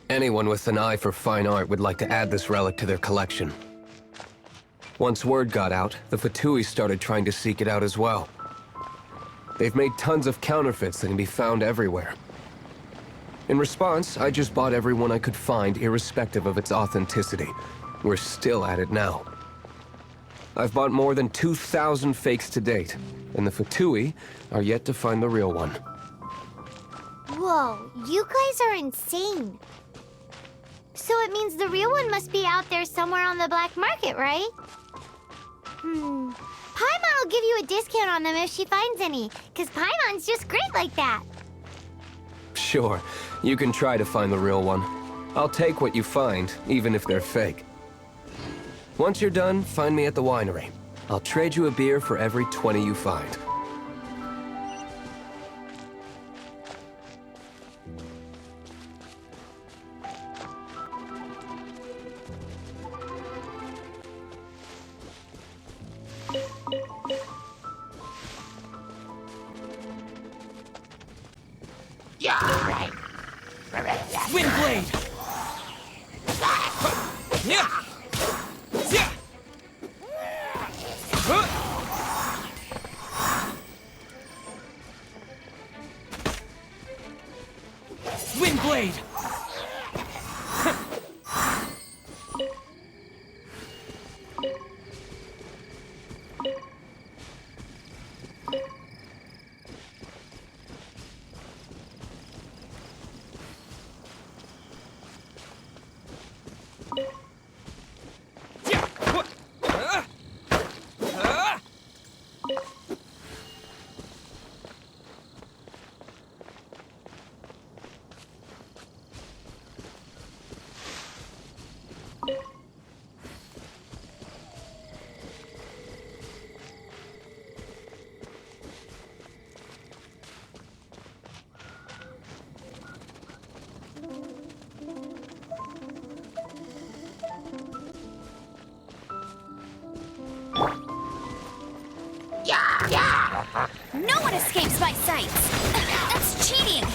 Anyone with an eye for fine art would like to add this relic to their collection. Once word got out, the Fatui started trying to seek it out as well. They've made tons of counterfeits that can be found everywhere. In response, I just bought every one I could find, irrespective of its authenticity. We're still at it now. I've bought more than 2,000 fakes to date, and the Fatui are yet to find the real one. Whoa, you guys are insane. So it means the real one must be out there somewhere on the black market, right? Paimon will give you a discount on them if she finds any, because Paimon's just great like that. Sure, you can try to find the real one. I'll take what you find, even if they're fake. Once you're done, find me at the winery. I'll trade you a beer for every 20 you find. Wind blade! No one escapes my sights! That's cheating!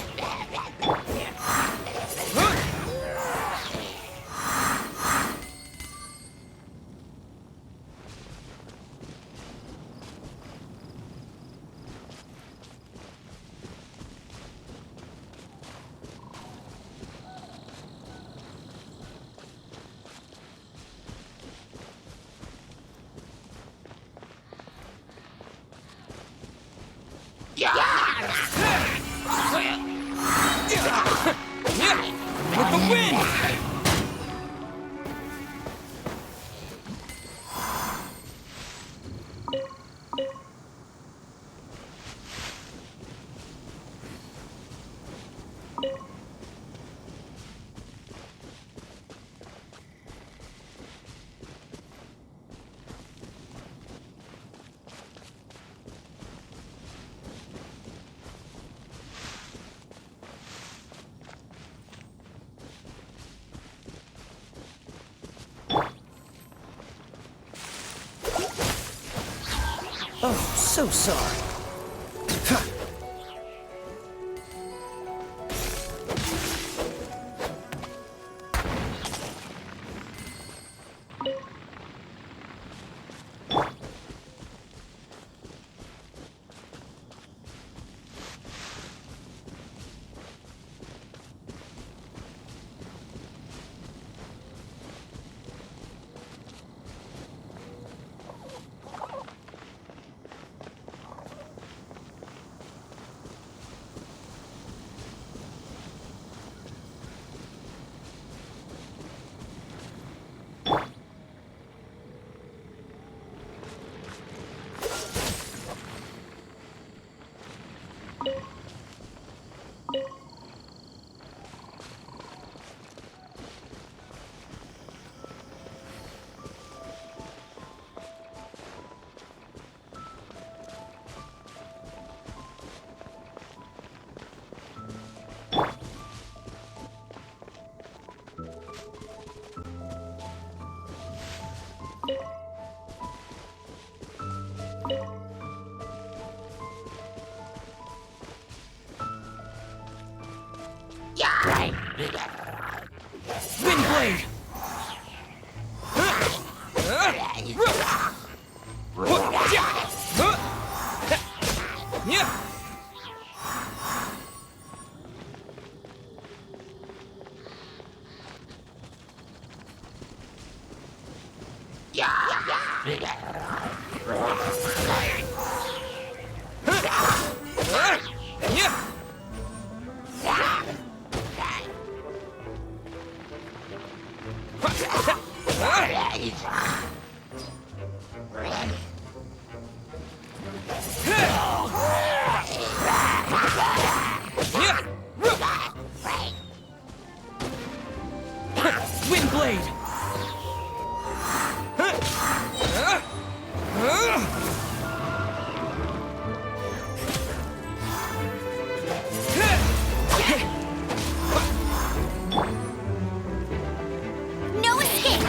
With the wind! Oh, so sorry. Wind blade! Wind blade! No escape!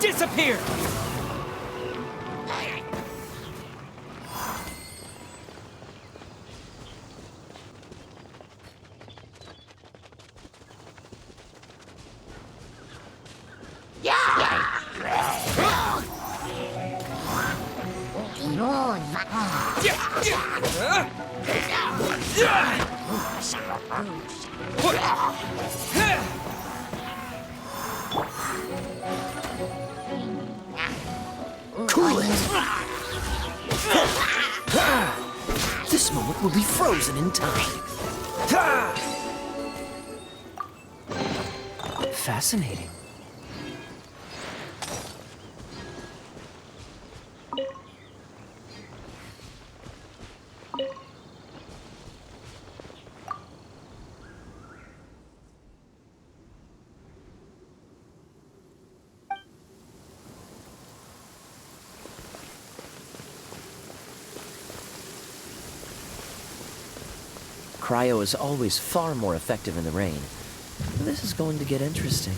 Disappear! Cool it! This moment will be frozen in time. Fascinating. Cryo is always far more effective in the rain. This is going to get interesting.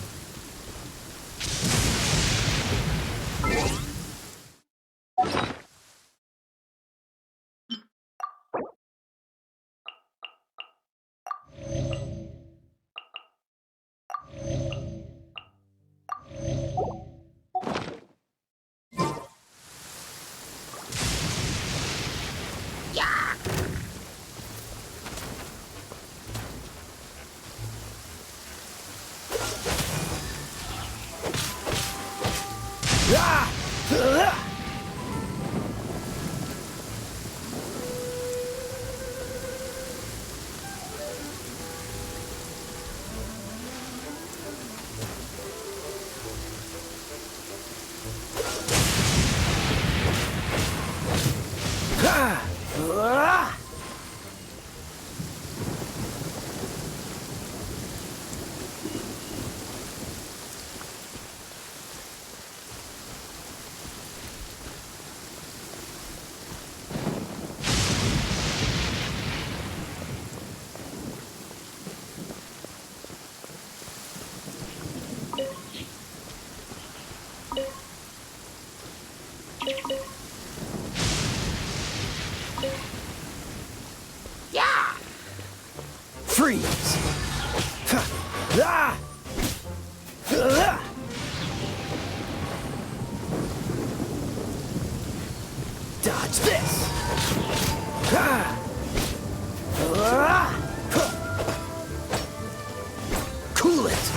Freeze! Dodge this! Cool it!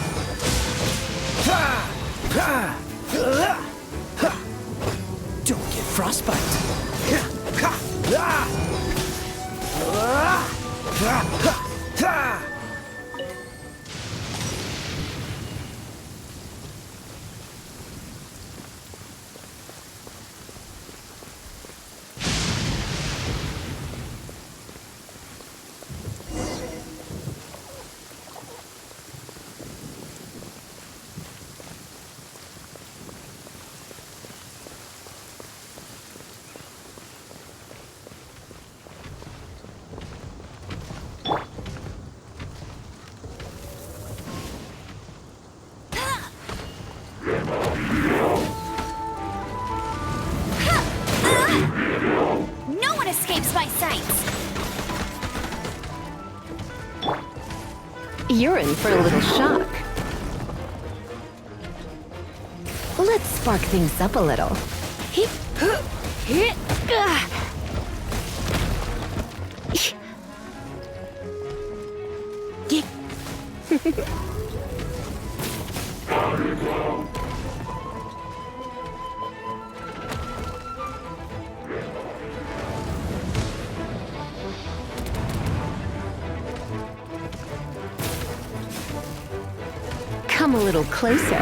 Don't get frostbite. frostbite. No one escapes my sights! You're in for a little shock. Let's spark things up a little. Come a little closer.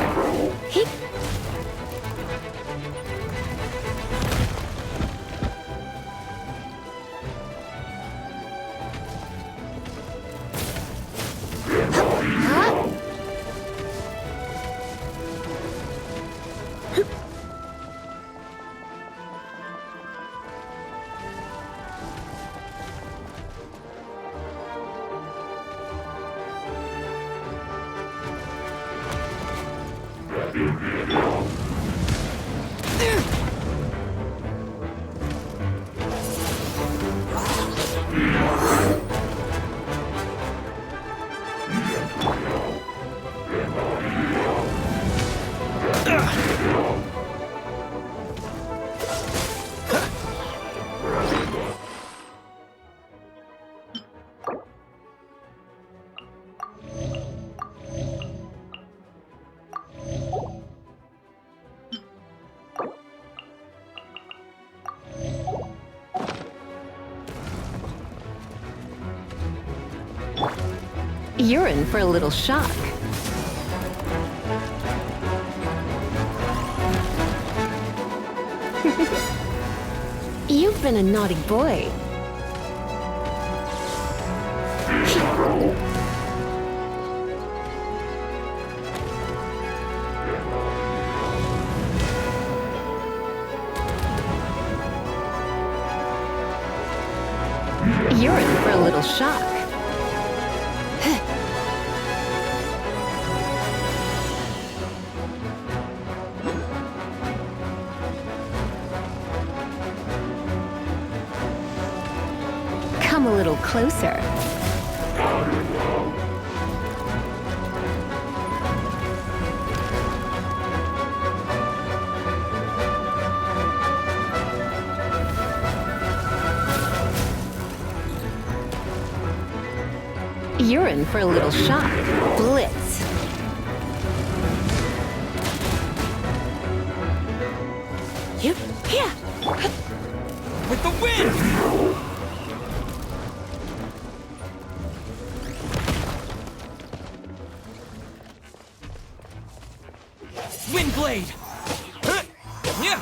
You're in for a little shock. You've been a naughty boy. You're in for a little shock. Come a little closer. You're in for a little shock. Blitz. You, yeah. With the wind! Wind blade! Yeah!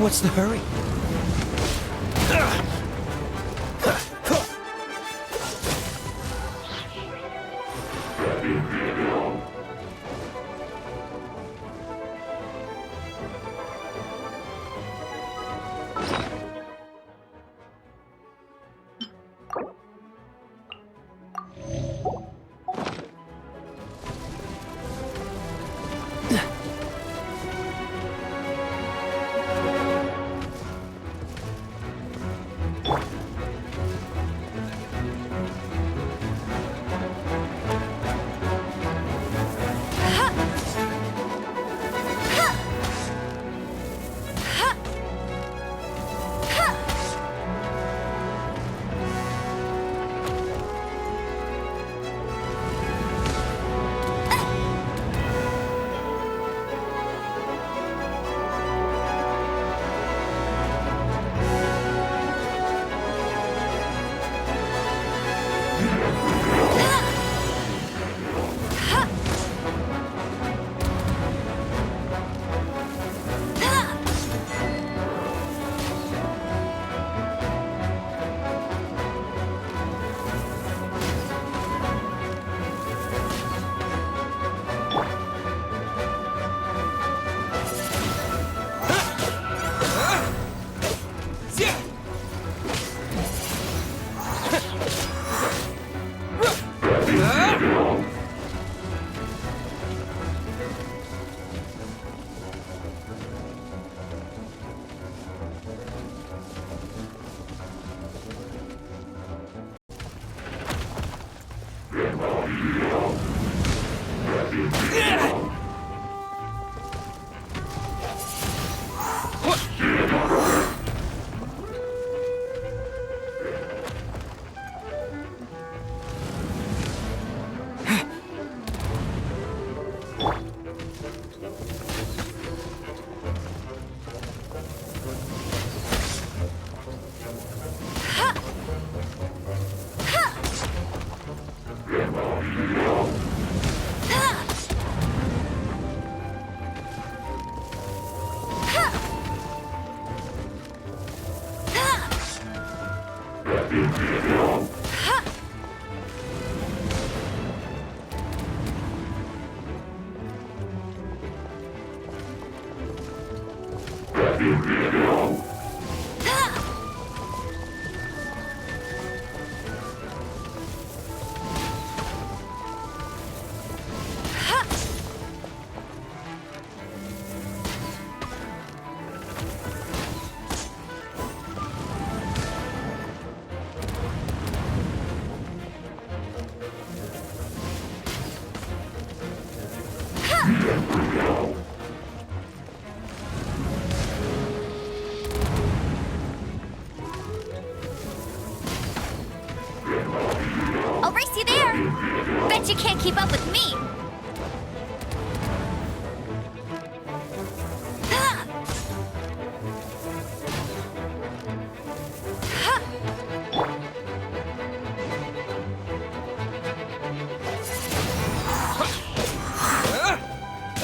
What's the hurry? I'll race you there! Bet you can't keep up with me!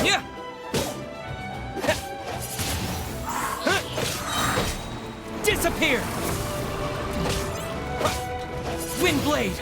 Yeah! disappear! Wind blade!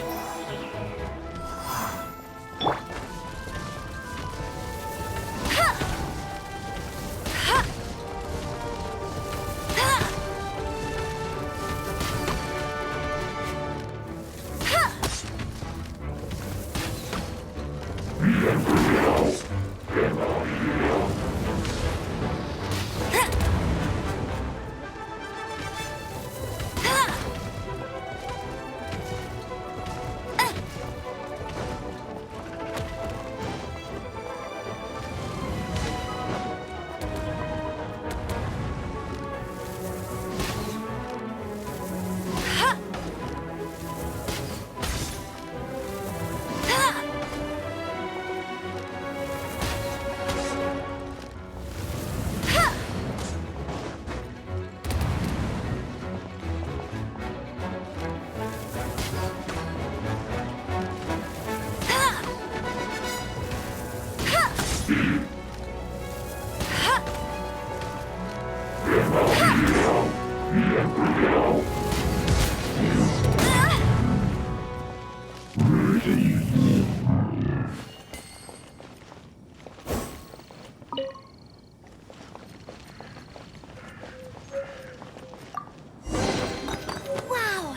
Wow!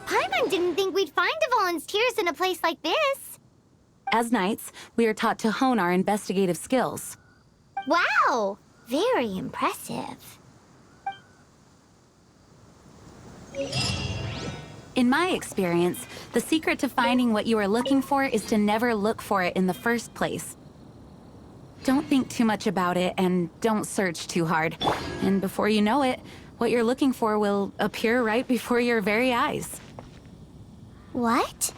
Paimon didn't think we'd find the volunteers in a place like this. As knights, we are taught to hone our investigative skills. Wow! Very impressive. In my experience, the secret to finding what you are looking for is to never look for it in the first place. Don't think too much about it and don't search too hard. And before you know it, what you're looking for will appear right before your very eyes. What?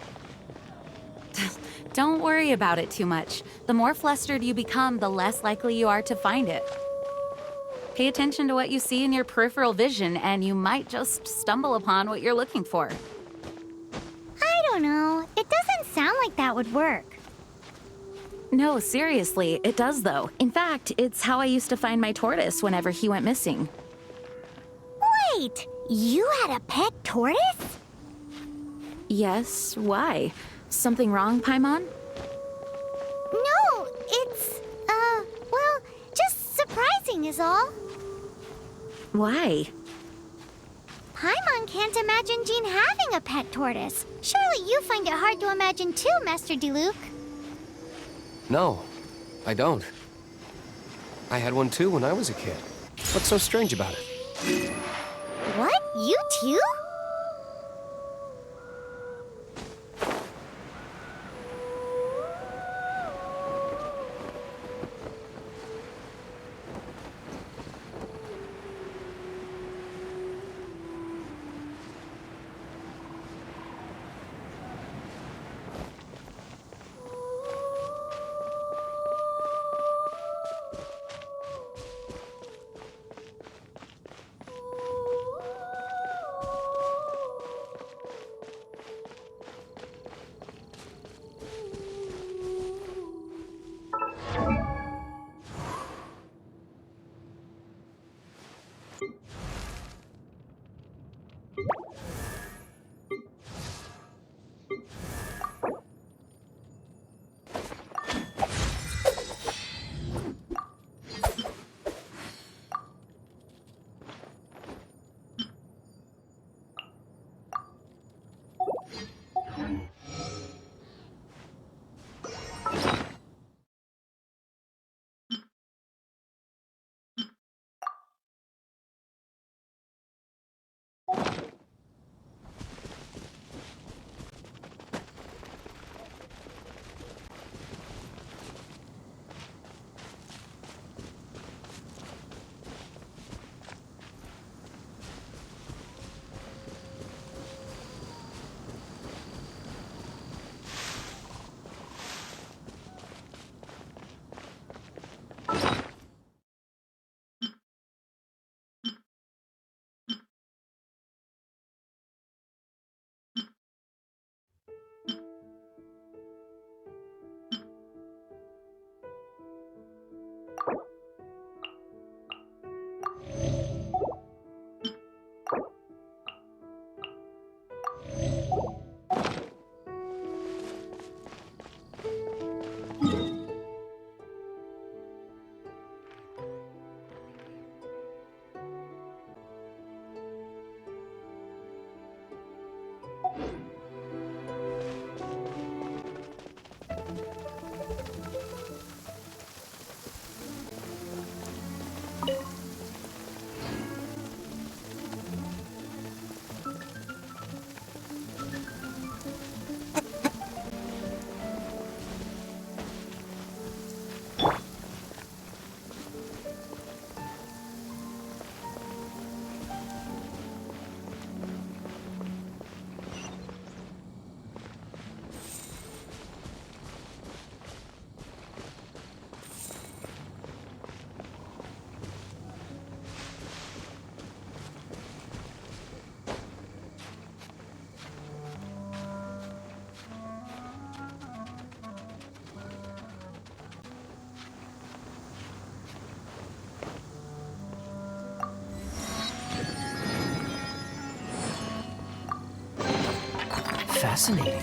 Don't worry about it too much. The more flustered you become, the less likely you are to find it. Pay attention to what you see in your peripheral vision, and you might just stumble upon what you're looking for. I don't know. It doesn't sound like that would work. No, seriously, it does though. In fact, it's how I used to find my tortoise whenever he went missing. Wait! You had a pet tortoise? Yes, why? Something wrong, Paimon? No, it's, well, just surprising is all. Why? Paimon can't imagine Jean having a pet tortoise. Surely you find it hard to imagine too, Master Diluc. No, I don't. I had one too when I was a kid. What's so strange about it? What? You too? Fascinating.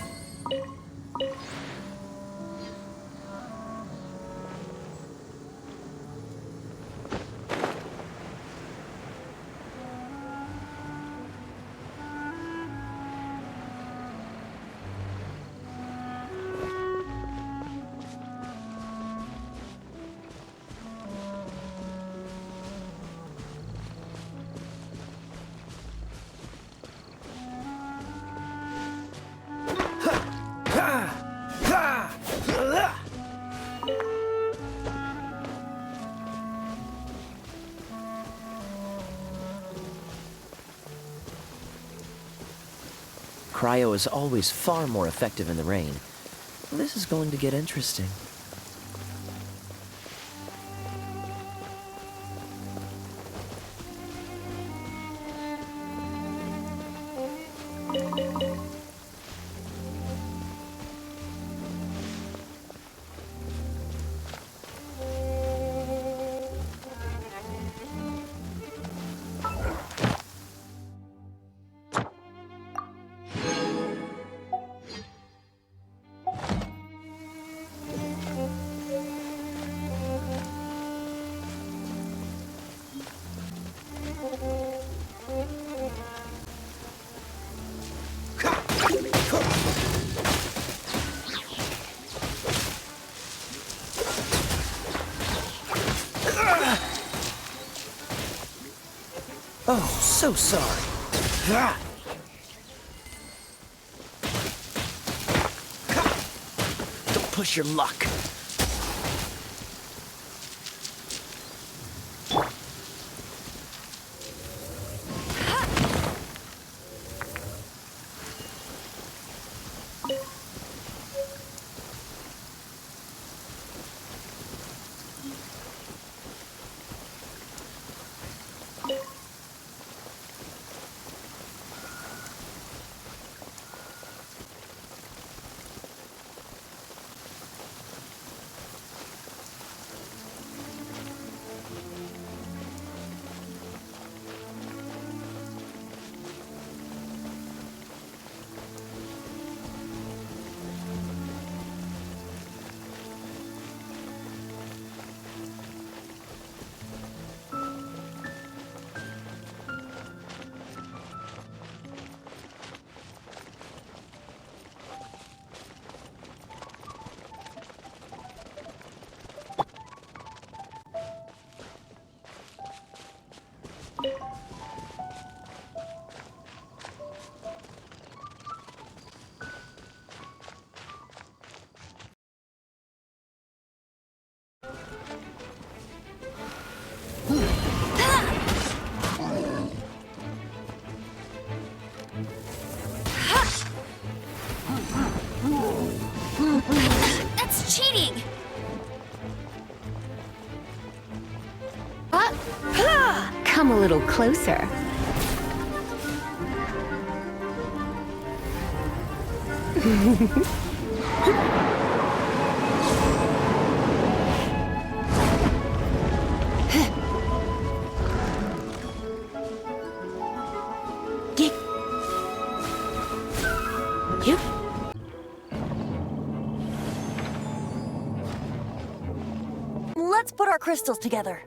Cryo is always far more effective in the rain. This is going to get interesting. Oh, so sorry. Don't push your luck. That's cheating! Come a little closer. Let's put our crystals together.